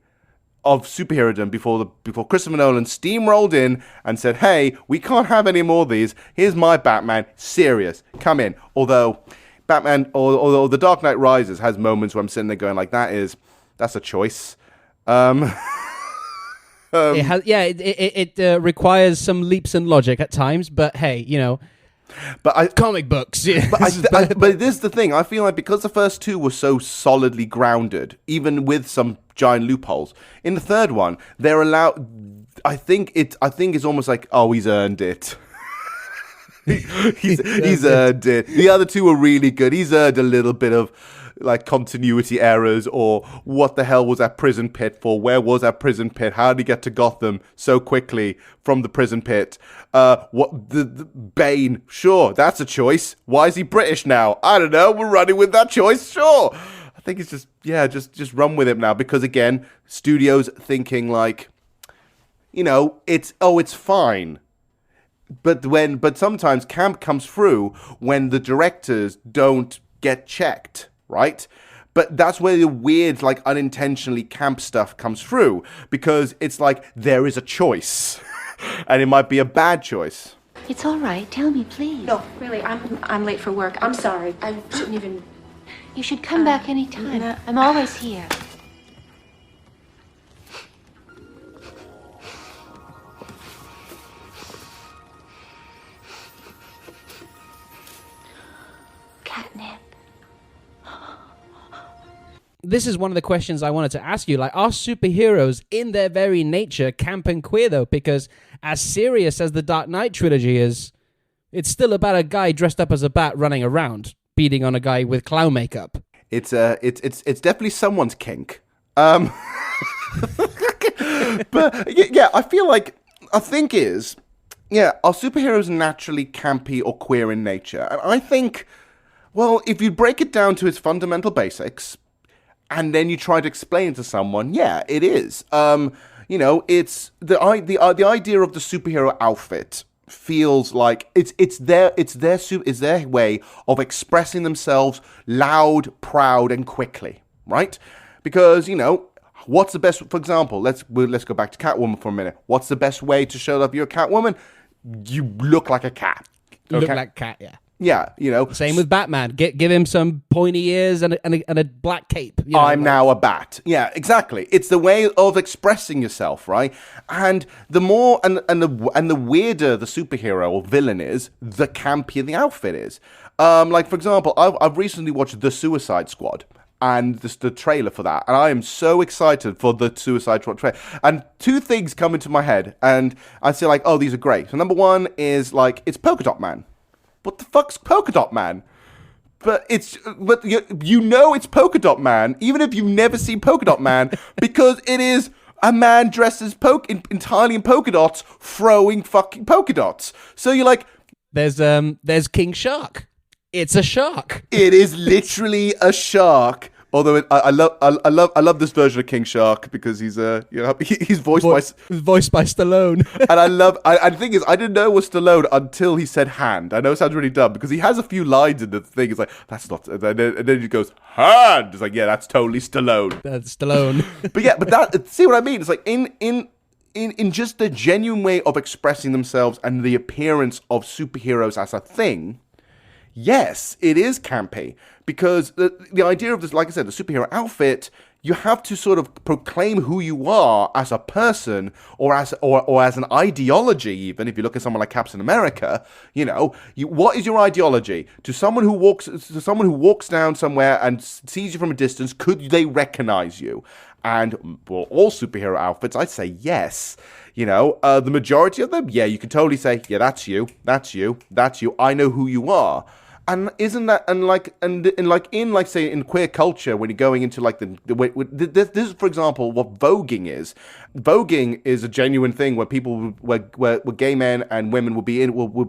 of superherodom before Christopher Nolan steamrolled in and said, "Hey, we can't have any more of these. Here's my Batman. Serious, come in." Although although The Dark Knight Rises has moments where I'm sitting there going like, that's a choice. It requires some leaps in logic at times, but hey, you know. But comic books. Yeah. But this is the thing. I feel like because the first two were so solidly grounded, even with some giant loopholes, in the third one they're allowed. I think it's almost like, oh, he's earned it. he's earned it. The other two were really good. He's earned a little bit of like continuity errors, or what the hell was that prison pit for? Where was that prison pit? How did he get to Gotham so quickly from the prison pit? What the Bane? Sure, that's a choice. Why is he British now? I don't know. We're running with that choice. Sure. I think it's just run with it now, because again, studios thinking like, you know, it's fine. But sometimes camp comes through when the directors don't get checked, right? But that's where the weird, like, unintentionally camp stuff comes through, because it's like there is a choice, and it might be a bad choice. It's all right. Tell me, please. No, really, I'm late for work. I'm sorry. I shouldn't even. You should come back anytime. I'm always here. Catnip. This is one of the questions I wanted to ask you. Like, are superheroes in their very nature camp and queer, though? Because as serious as the Dark Knight trilogy is, it's still about a guy dressed up as a bat running around, beating on a guy with clown makeup. It's definitely someone's kink. But yeah, I feel like our thing is, yeah, are superheroes naturally campy or queer in nature? And I think, well, if you break it down to its fundamental basics, and then you try to explain it to someone, yeah, it is. You know, it's the idea of the superhero outfit feels like it's their way of expressing themselves loud, proud, and quickly, right? Because, you know, what's the best? For example, let's go back to Catwoman for a minute. What's the best way to show that you're a Catwoman? You look like a cat. Okay? Look like a cat, yeah. Yeah, you know. Same with Batman. Give him some pointy ears and a black cape. You know, I'm now a bat. Yeah, exactly. It's the way of expressing yourself, right? And the more and the weirder the superhero or villain is, the campier the outfit is. Like for example, I've recently watched The Suicide Squad. And the trailer for that. And I am so excited for the Suicide Squad trailer. And two things come into my head. And I say like, oh, these are great. So number one is like, it's Polka Dot Man. What the fuck's Polka Dot Man? But you know it's Polka Dot Man, even if you've never seen Polka Dot Man, because it is a man dressed as entirely in polka dots, throwing fucking polka dots. So you're like, there's King Shark. It's a shark. It is literally a shark Although I love this version of King Shark because he's he's voiced by Stallone. And and the thing is, I didn't know it was Stallone until he said hand. I know it sounds really dumb because he has a few lines in the thing. It's like, that's not, and then he goes, hand. It's like, yeah, that's totally Stallone. That's Stallone. but that, see what I mean? It's like in just the genuine way of expressing themselves and the appearance of superheroes as a thing, yes, it is campy. Because the idea of this, like I said, the superhero outfit, you have to sort of proclaim who you are as a person or as an ideology. Even if you look at someone like Captain America, what is your ideology? To someone who walks down somewhere and sees you from a distance, could they recognize you? And for all superhero outfits, I'd say yes. The majority of them, yeah, you can totally say, yeah, that's you, that's you, that's you. I know who you are. And isn't that, say in queer culture, when you're going into like this is, for example, what voguing is. Voguing is a genuine thing where people, where gay men and women will be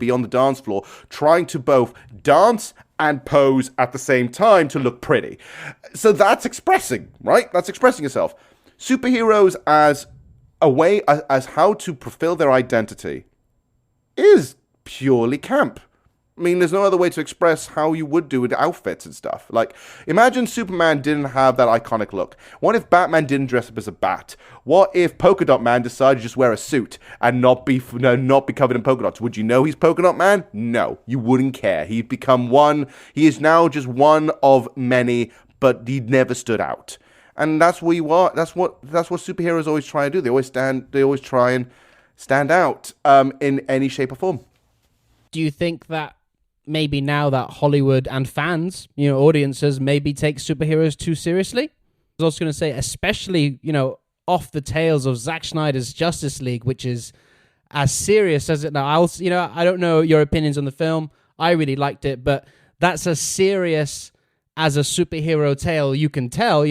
on the dance floor trying to both dance and pose at the same time to look pretty. So that's expressing, right? That's expressing yourself. Superheroes as a way, as how to fulfill their identity is purely camp. I mean, there's no other way to express how you would do with outfits and stuff. Like, imagine Superman didn't have that iconic look. What if Batman didn't dress up as a bat? What if Polka Dot Man decided to just wear a suit and not be covered in polka dots? Would you know he's Polka Dot Man? No, you wouldn't care. He'd become one. He is now just one of many, but he never stood out. And that's where you are. That's what superheroes always try to do. They always try and stand out in any shape or form. Do you think that maybe now that Hollywood and fans, audiences, maybe take superheroes too seriously? I was also going to say, especially, off the tails of Zack Snyder's Justice League, which is as serious as it now. I don't know your opinions on the film. I really liked it, but that's as serious as a superhero tale you can tell.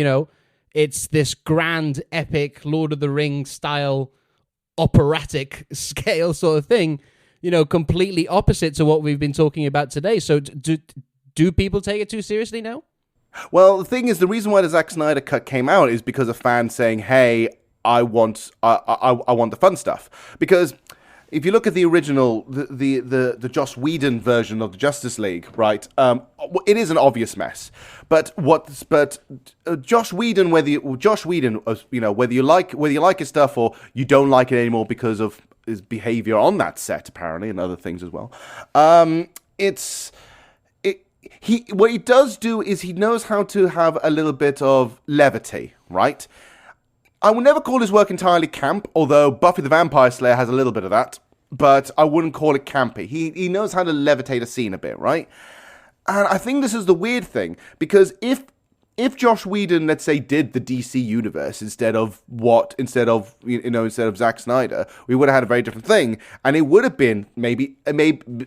It's this grand, epic, Lord of the Rings style, operatic scale sort of thing. Completely opposite to what we've been talking about today. So do people take it too seriously now? Well, the thing is, the reason why the Zack Snyder cut came out is because of fans saying, hey, I want the fun stuff. Because if you look at the original, the Joss Whedon version of the Justice League, right, it is an obvious mess. But Joss Whedon, whether you like his stuff or you don't like it anymore because of his behavior on that set, apparently, and other things as well. What he does do is he knows how to have a little bit of levity, right? I would never call his work entirely camp, although Buffy the Vampire Slayer has a little bit of that, but I wouldn't call it campy. He knows how to levitate a scene a bit, right? And I think this is the weird thing, because if Joss Whedon, let's say, did the DC universe instead of Zack Snyder, we would have had a very different thing, and it would have been maybe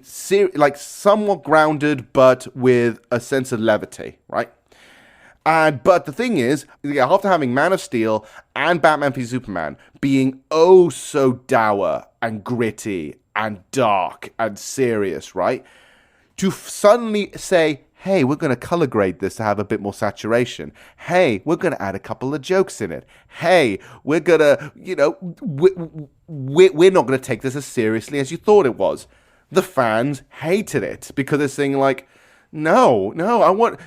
somewhat grounded, but with a sense of levity, right? But the thing is, after having Man of Steel and Batman v Superman being oh so dour and gritty and dark and serious, right? To suddenly say, hey, we're going to color grade this to have a bit more saturation. Hey, we're going to add a couple of jokes in it. Hey, we're going to, we're not going to take this as seriously as you thought it was. The fans hated it because they're saying like, no,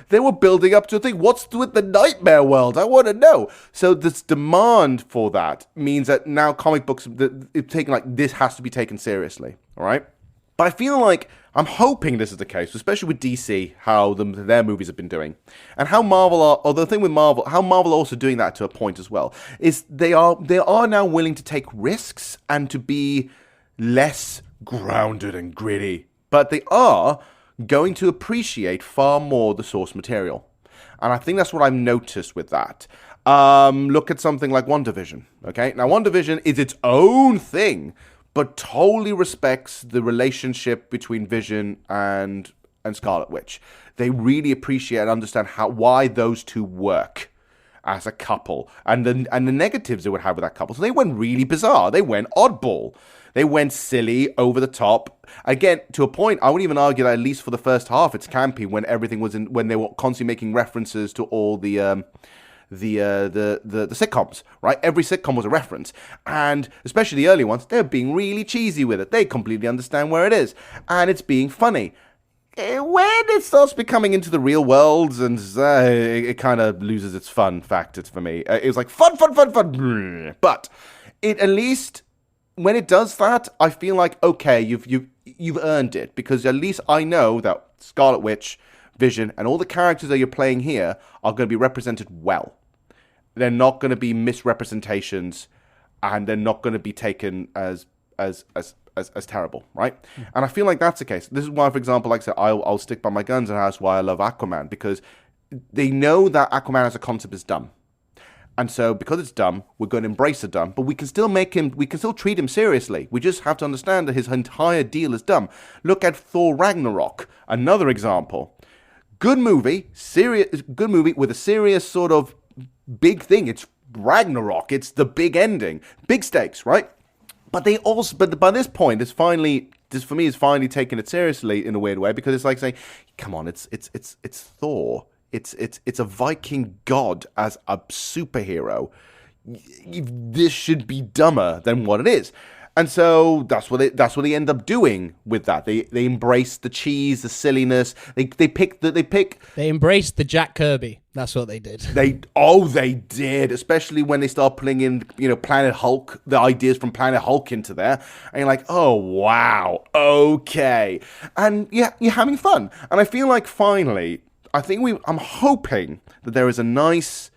they were building up to a thing. What's with the nightmare world? I want to know. So this demand for that means that now comic books, it's taken like, this has to be taken seriously. All right. But I feel like, I'm hoping this is the case, especially with DC, how their movies have been doing. And how Marvel are, or the thing with Marvel, how Marvel are also doing that to a point as well, is they are now willing to take risks and to be less grounded and gritty. But they are going to appreciate far more the source material. And I think that's what I've noticed with that. Look at something like WandaVision, okay? Now, WandaVision is its own thing, but totally respects the relationship between Vision and Scarlet Witch. They really appreciate and understand why those two work as a couple, and the negatives they would have with that couple. So they went really bizarre. They went oddball. They went silly, over the top. Again, to a point, I would even argue that at least for the first half, it's campy when everything was when they were constantly making references to all the sitcoms, right? Every sitcom was a reference, and especially the early ones, they're being really cheesy with it. They completely understand where it is, and it's being funny. When it starts becoming into the real world, and it kind of loses its fun factor for me. It was like fun, but it at least when it does that, I feel like okay, you've earned it, because at least I know that Scarlet Witch, Vision, and all the characters that you're playing here are going to be represented well. They're not going to be misrepresentations, and they're not going to be taken as terrible, right? And I feel like that's the case. This is why, for example, like I said, I'll stick by my guns, and that's why I love Aquaman, because they know that Aquaman as a concept is dumb. And so, because it's dumb, we're going to embrace the dumb, but we can still treat him seriously. We just have to understand that his entire deal is dumb. Look at Thor Ragnarok, another example. Good movie with a serious sort of big thing. It's Ragnarok. It's the big ending, big stakes, right? But by this point, this for me is finally taking it seriously in a weird way, because it's like saying, come on, it's Thor. It's a Viking god as a superhero. This should be dumber than what it is. And so that's what they end up doing with that. They embrace the cheese, the silliness. They embraced the Jack Kirby. That's what they did. They did, especially when they start putting in, Planet Hulk, the ideas from Planet Hulk into there, and you're like, oh wow, okay, and yeah, you're having fun. And I feel like finally, I'm hoping that there is a nice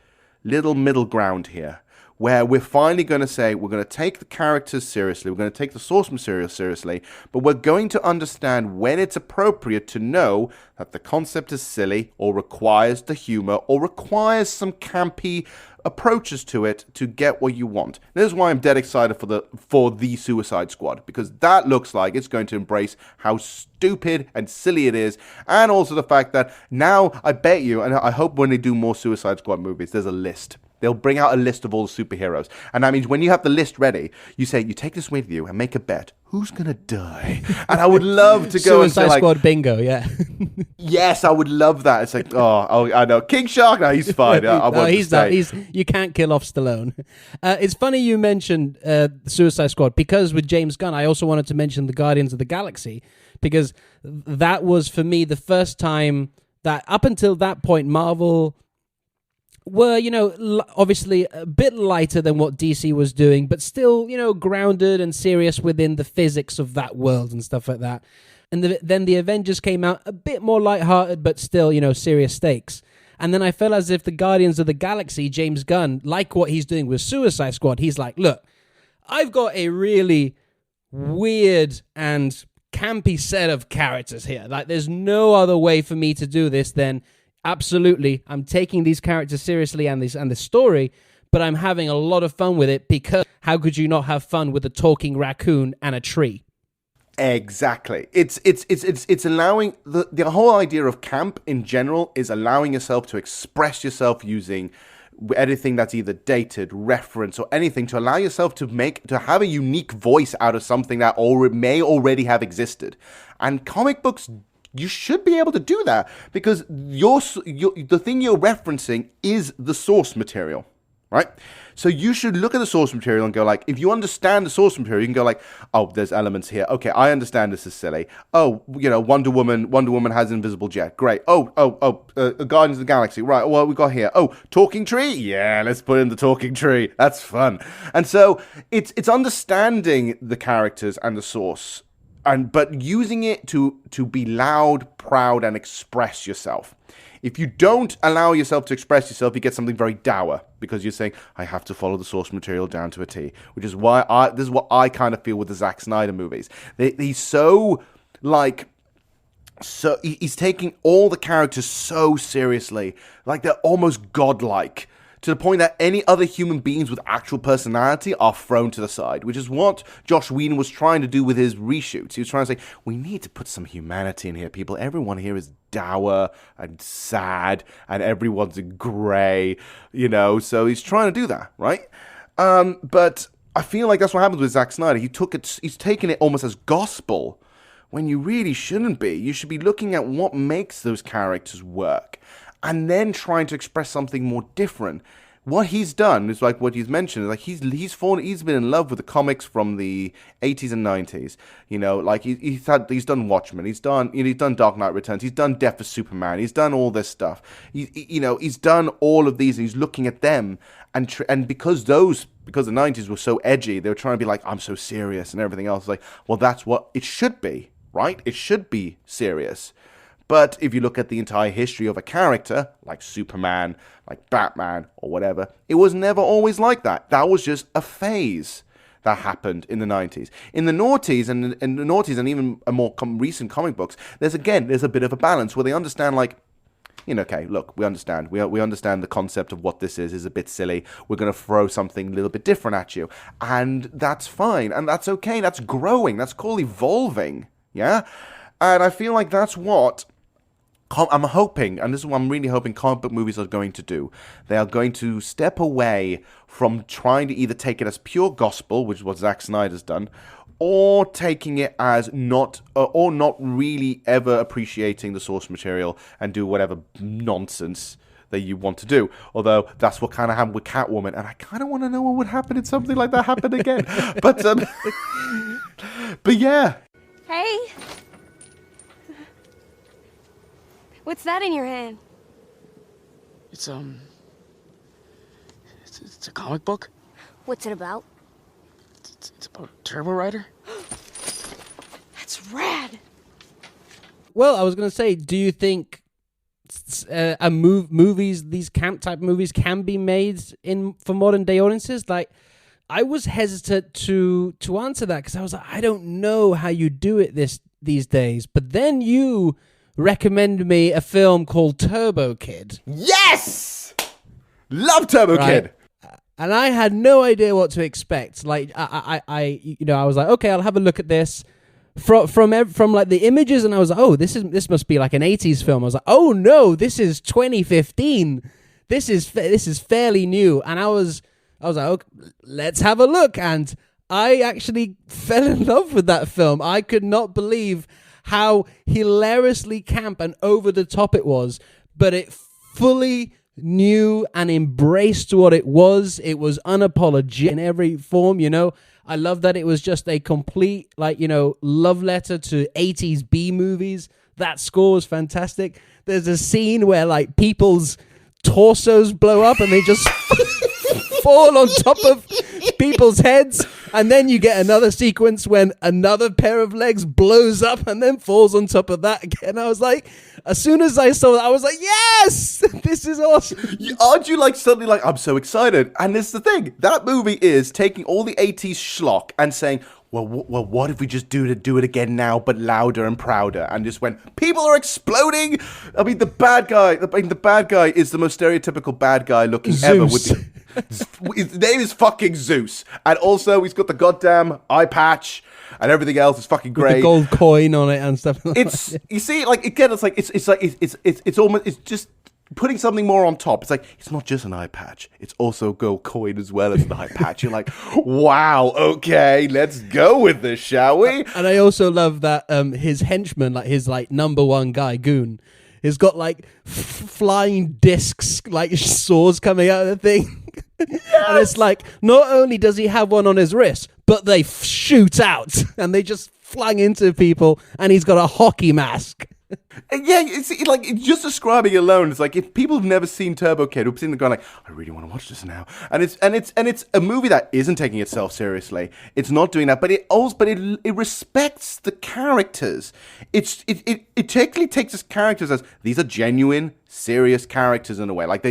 little middle ground here, where we're finally going to say, we're going to take the characters seriously, we're going to take the source material seriously, but we're going to understand when it's appropriate to know that the concept is silly, or requires the humor, or requires some campy approaches to it to get what you want. This is why I'm dead excited for the Suicide Squad, because that looks like it's going to embrace how stupid and silly it is, and also the fact that now, I bet you, and I hope when they do more Suicide Squad movies, there's a list. They'll bring out a list of all the superheroes. And that means when you have the list ready, you say, you take this with you and make a bet. Who's going to die? And I would love to go Suicide and say, Squad bingo, yeah. Yes, I would love that. It's like, oh, I know. King Shark, no, he's fine. He's not. You can't kill off Stallone. It's funny you mentioned Suicide Squad, because with James Gunn, I also wanted to mention the Guardians of the Galaxy, because that was, for me, the first time that, up until that point, Marvel were, obviously a bit lighter than what DC was doing, but still, grounded and serious within the physics of that world and stuff like that. And then the Avengers came out a bit more lighthearted, but still, serious stakes. And then I felt as if the Guardians of the Galaxy, James Gunn, like what he's doing with Suicide Squad, he's like, look, I've got a really weird and campy set of characters here. Like, there's no other way for me to do this than absolutely, I'm taking these characters seriously and this story, but I'm having a lot of fun with it, because how could you not have fun with a talking raccoon and a tree? Exactly. It's allowing the whole idea of camp in general is allowing yourself to express yourself using anything that's either dated, reference, or anything, to allow yourself to have a unique voice out of something that may already have existed. And comic books, you should be able to do that, because the thing you're referencing is the source material, right? So you should look at the source material and go like, if you understand the source material, you can go like, oh, there's elements here. Okay, I understand this is silly. Oh, Wonder Woman has invisible jet. Great. Guardians of the Galaxy. Right. What we got here? Oh, talking tree. Yeah, let's put in the talking tree. That's fun. And so it's understanding the characters and the source, but using it to be loud, proud, and express yourself. If you don't allow yourself to express yourself, you get something very dour, because you're saying, I have to follow the source material down to a T, which is why this is what I kind of feel with the Zack Snyder movies. He's taking all the characters so seriously, like they're almost godlike, to the point that any other human beings with actual personality are thrown to the side, which is what Joss Whedon was trying to do with his reshoots. He was trying to say, we need to put some humanity in here, people. Everyone here is dour and sad, and everyone's grey, so he's trying to do that, right? But I feel like that's what happens with Zack Snyder. He's taken it almost as gospel when you really shouldn't be. You should be looking at what makes those characters work and then trying to express something more different. What he's done is like what he's mentioned. Like he's been in love with the comics from the 80s and 90s. You know, like he's done Watchmen. He's done Dark Knight Returns. He's done Death of Superman. He's done all this stuff. He's done all of these. And he's looking at them and because the 90s were so edgy, they were trying to be like, I'm so serious and everything else. Like, well, that's what it should be, right? It should be serious. But if you look at the entire history of a character, like Superman, like Batman, or whatever, it was never always like that. That was just a phase that happened in the 90s. In the noughties and even a more recent comic books, there's a bit of a balance where they understand, like, you know, okay, look, we understand. We understand the concept of what this is a bit silly. We're going to throw something a little bit different at you. And that's fine. And that's okay. That's growing. That's called evolving. Yeah? And I feel like that's what I'm hoping, and this is what I'm really hoping comic book movies are going to do. They are going to step away from trying to either take it as pure gospel, which is what Zack Snyder's done, or taking it as not really ever appreciating the source material and do whatever nonsense that you want to do. Although that's what kind of happened with Catwoman, and I kind of want to know what would happen if something like that happened again. But yeah. Hey. What's that in your hand? It's a comic book. What's it about? It's about Turbo Rider. That's rad. Well, I was going to say, do you think movies, these camp type movies, can be made for modern day audiences? Like, I was hesitant to answer that because I was like, I don't know how you do it these days. But then you recommend me a film called Turbo Kid. Yes! Love Turbo Kid. And I had no idea what to expect. Like I was like, okay, I'll have a look at this from like the images, and I was like, oh, this must be like an 80s film. I was like, oh no, this is 2015. This is fairly new. And I was like, okay, let's have a look. And I actually fell in love with that film. I could not believe how hilariously camp and over the top it was, but it fully knew and embraced what it was. It was unapologetic in every form, you know. I love that it was just a complete, like, you know, love letter to 80s B movies. That score was fantastic. There's a scene where, like, people's torsos blow up and they just fall on top of people's heads, and then you get another sequence when another pair of legs blows up and then falls on top of that again. I was like, as soon as I saw that, I was like, yes, this is awesome. Aren't you like suddenly like, I'm so excited? And this is the thing, that movie is taking all the 80s schlock and saying, well, what if we just do it again now, but louder and prouder? And just went, people are exploding. I mean, the bad guy is the most stereotypical bad guy looking Zeus. ever. His name is fucking Zeus, and also he's got the goddamn eye patch, and everything else is fucking great. With the gold coin on it and stuff. It's you see, like again, it's almost just putting something more on top. It's like, it's not just an eye patch, it's also gold coin as well as an eye patch. You're like, wow, okay, let's go with this, shall we? And I also love that his henchman, like his like number one guy, Goon, has got like flying discs, like swords coming out of the thing. Yes! And it's like, not only does he have one on his wrist, but they shoot out and they just flang into people, and he's got a hockey mask. Yeah, it's like, just describing it alone, it's like, if people have never seen Turbo Kid, who've seen it going like, I really want to watch this now, and it's a movie that isn't taking itself seriously. It's not doing that, but it respects the characters. It technically takes its characters as these are genuine, serious characters in a way. Like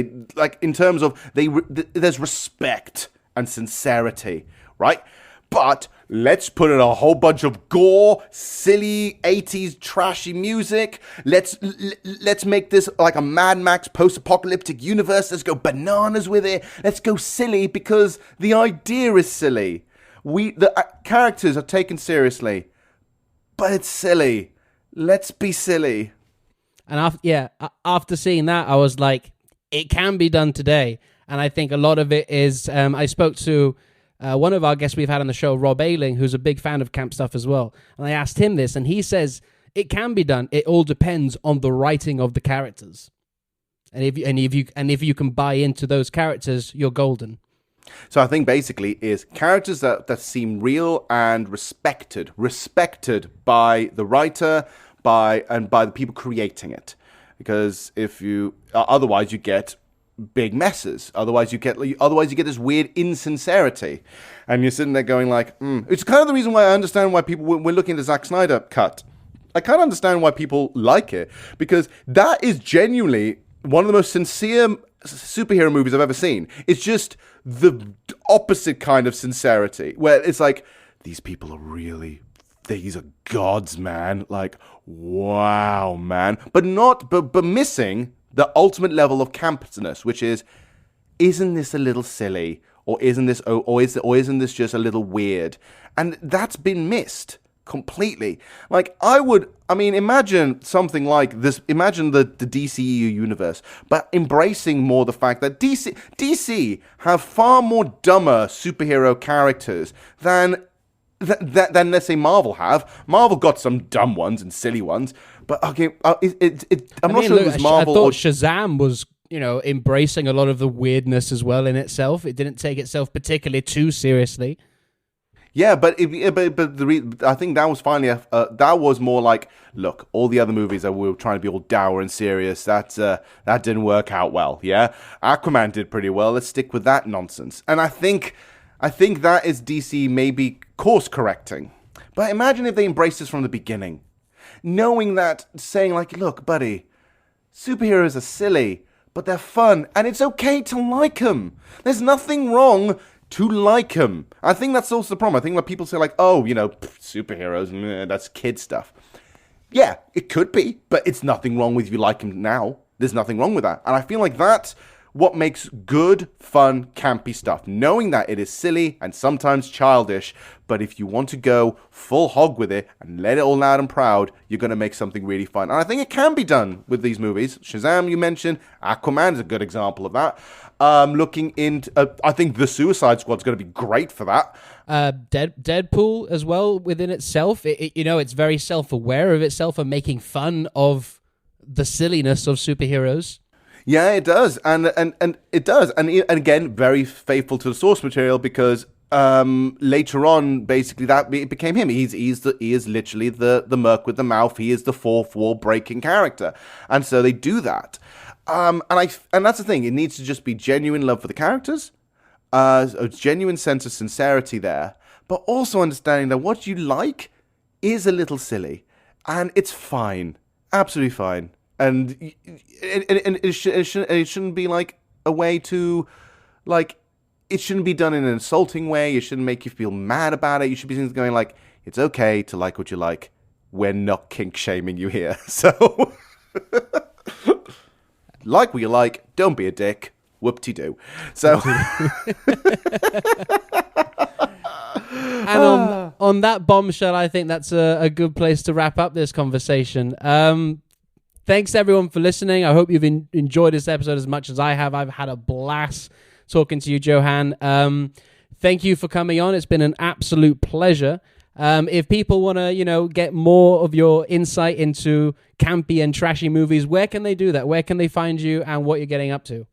in terms of there's respect and sincerity, right? But let's put in a whole bunch of gore, silly 80s trashy music. Let's make this like a Mad Max post-apocalyptic universe. Let's go bananas with it. Let's go silly because the idea is silly. The characters are taken seriously, but it's silly. Let's be silly. And after seeing that, I was like, it can be done today. And I think a lot of it is, I spoke to one of our guests we've had on the show, Rob Ailing, who's a big fan of camp stuff as well. And I asked him this, and he says it can be done. It all depends on the writing of the characters. And if you can buy into those characters, you're golden. So I think basically is characters that seem real and respected by the writer, by the people creating it. Because if you otherwise you get big messes. Otherwise you get this weird insincerity, and you're sitting there going like, It's kind of the reason why I understand why people we're looking at the Zack Snyder cut. I kind of understand why people like it, because that is genuinely one of the most sincere superhero movies I've ever seen. It's just the opposite kind of sincerity, where it's like, these people are really, these are gods, man. Like, wow, man. But missing the ultimate level of campness, which is, isn't this a little silly? Or isn't this just a little weird? And that's been missed completely. Like, imagine something like this. Imagine the DCEU universe, but embracing more the fact that DC have far more dumber superhero characters than let's say Marvel have. Marvel got some dumb ones and silly ones, but okay, I'm not sure it was Marvel. I thought Shazam was, embracing a lot of the weirdness as well in itself. It didn't take itself particularly too seriously. Yeah, but I think that was finally that was more like, look, all the other movies that we were trying to be all dour and serious, that didn't work out well. Yeah, Aquaman did pretty well. Let's stick with that nonsense. And I think that is DC maybe course correcting. But imagine if they embraced this from the beginning, knowing that, saying like, look, buddy, superheroes are silly, but they're fun, and it's okay to like them. There's nothing wrong to like them. I think that's also the problem. I think when people say like, oh, superheroes, that's kid stuff. Yeah, it could be, but it's nothing wrong with you like them now. There's nothing wrong with that. And I feel like that's what makes good, fun, campy stuff. Knowing that it is silly and sometimes childish, but if you want to go full hog with it and let it all loud and proud, you're going to make something really fun. And I think it can be done with these movies. Shazam, you mentioned. Aquaman is a good example of that. Looking into, I think the Suicide Squad's going to be great for that. Deadpool as well within itself. It's very self-aware of itself and making fun of the silliness of superheroes. Yeah, it does, and it does, and again, very faithful to the source material, because later on, basically, that it became him. He is literally the merc with the mouth. He is the fourth wall breaking character, and so they do that. And that's the thing. It needs to just be genuine love for the characters, a genuine sense of sincerity there, but also understanding that what you like is a little silly, and it's fine, absolutely fine. And it shouldn't be like a way to, like, it shouldn't be done in an insulting way. It shouldn't make you feel mad about it. You should be going like, it's okay to like what you like. We're not kink shaming you here. So, like what you like. Don't be a dick. Whoop-de-doo. So, and on that bombshell, I think that's a good place to wrap up this conversation. Thanks, everyone, for listening. I hope you've enjoyed this episode as much as I have. I've had a blast talking to you, Johann. Thank you for coming on. It's been an absolute pleasure. If people want to, get more of your insight into campy and trashy movies, where can they do that? Where can they find you and what you're getting up to?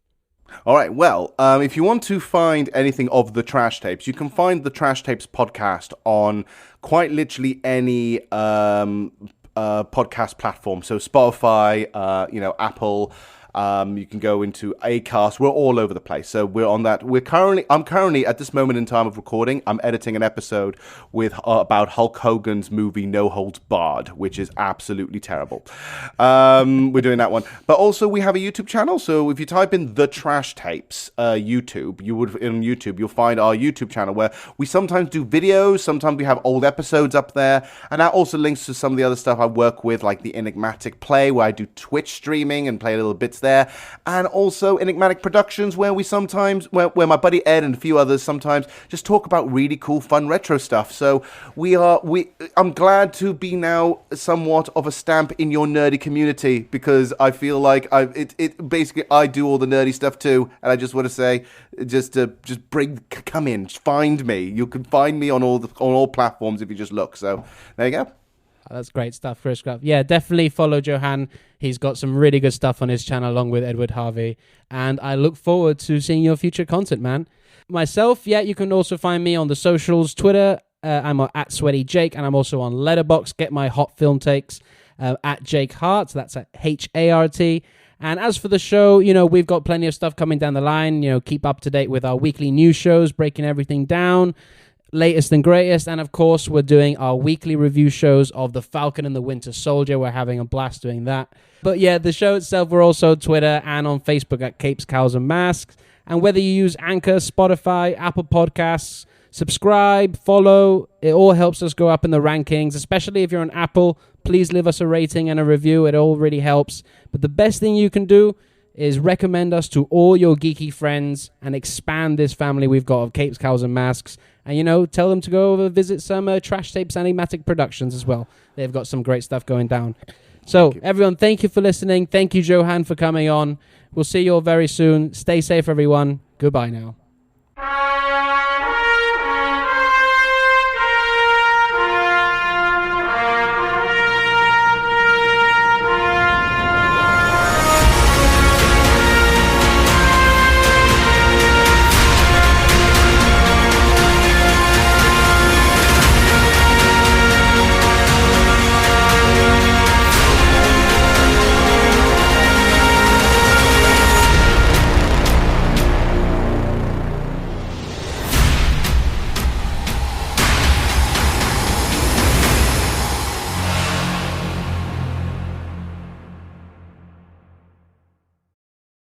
All right, well, if you want to find anything of the Trash Tapes, you can find the Trash Tapes podcast on quite literally any podcast platform. So Spotify, Apple, you can go into Acast. We're all over the place. So we're on that. I'm currently at this moment in time of recording, I'm editing an episode with about Hulk Hogan's movie No Holds Barred, which is absolutely terrible. We're doing that one. But also we have a YouTube channel. So if you type in The Trash Tapes, YouTube, you'll find our YouTube channel where we sometimes do videos. Sometimes we have old episodes up there. And that also links to some of the other stuff I work with, like the Enigmatic Play, where I do Twitch streaming and play little bits it's there. And also Enigmatic Productions, where we sometimes, where my buddy Ed and a few others sometimes just talk about really cool, fun retro stuff. So I'm glad to be now somewhat of a stamp in your nerdy community, because I feel like basically I do all the nerdy stuff too, and I just want to say, come in, find me. You can find me on all platforms if you just look. So there you go. That's great stuff, Chris Craft. Yeah, definitely follow Johann. He's got some really good stuff on his channel along with Edward Harvey. And I look forward to seeing your future content, man. Myself, yeah, you can also find me on the socials, Twitter. I'm at Sweaty Jake, and I'm also on Letterboxd. Get my hot film takes at Jake Hart. That's at Hart. And as for the show, we've got plenty of stuff coming down the line. Keep up to date with our weekly news shows, breaking everything down. Latest and greatest, and of course we're doing our weekly review shows of The Falcon and the Winter Soldier. We're having a blast doing that. But yeah, the show itself, we're also on Twitter and on Facebook at Capes, Cows and Masks. And whether you use Anchor, Spotify, Apple Podcasts, subscribe, follow, it all helps us go up in the rankings, especially if you're on Apple. Please leave us a rating and a review. It all really helps. But the best thing you can do is recommend us to all your geeky friends and expand this family we've got of Capes, Cows and Masks. And, tell them to go over visit some Trash Tapes Animatic Productions as well. They've got some great stuff going down. So, everyone, thank you for listening. Thank you, Johann, for coming on. We'll see you all very soon. Stay safe, everyone. Goodbye now.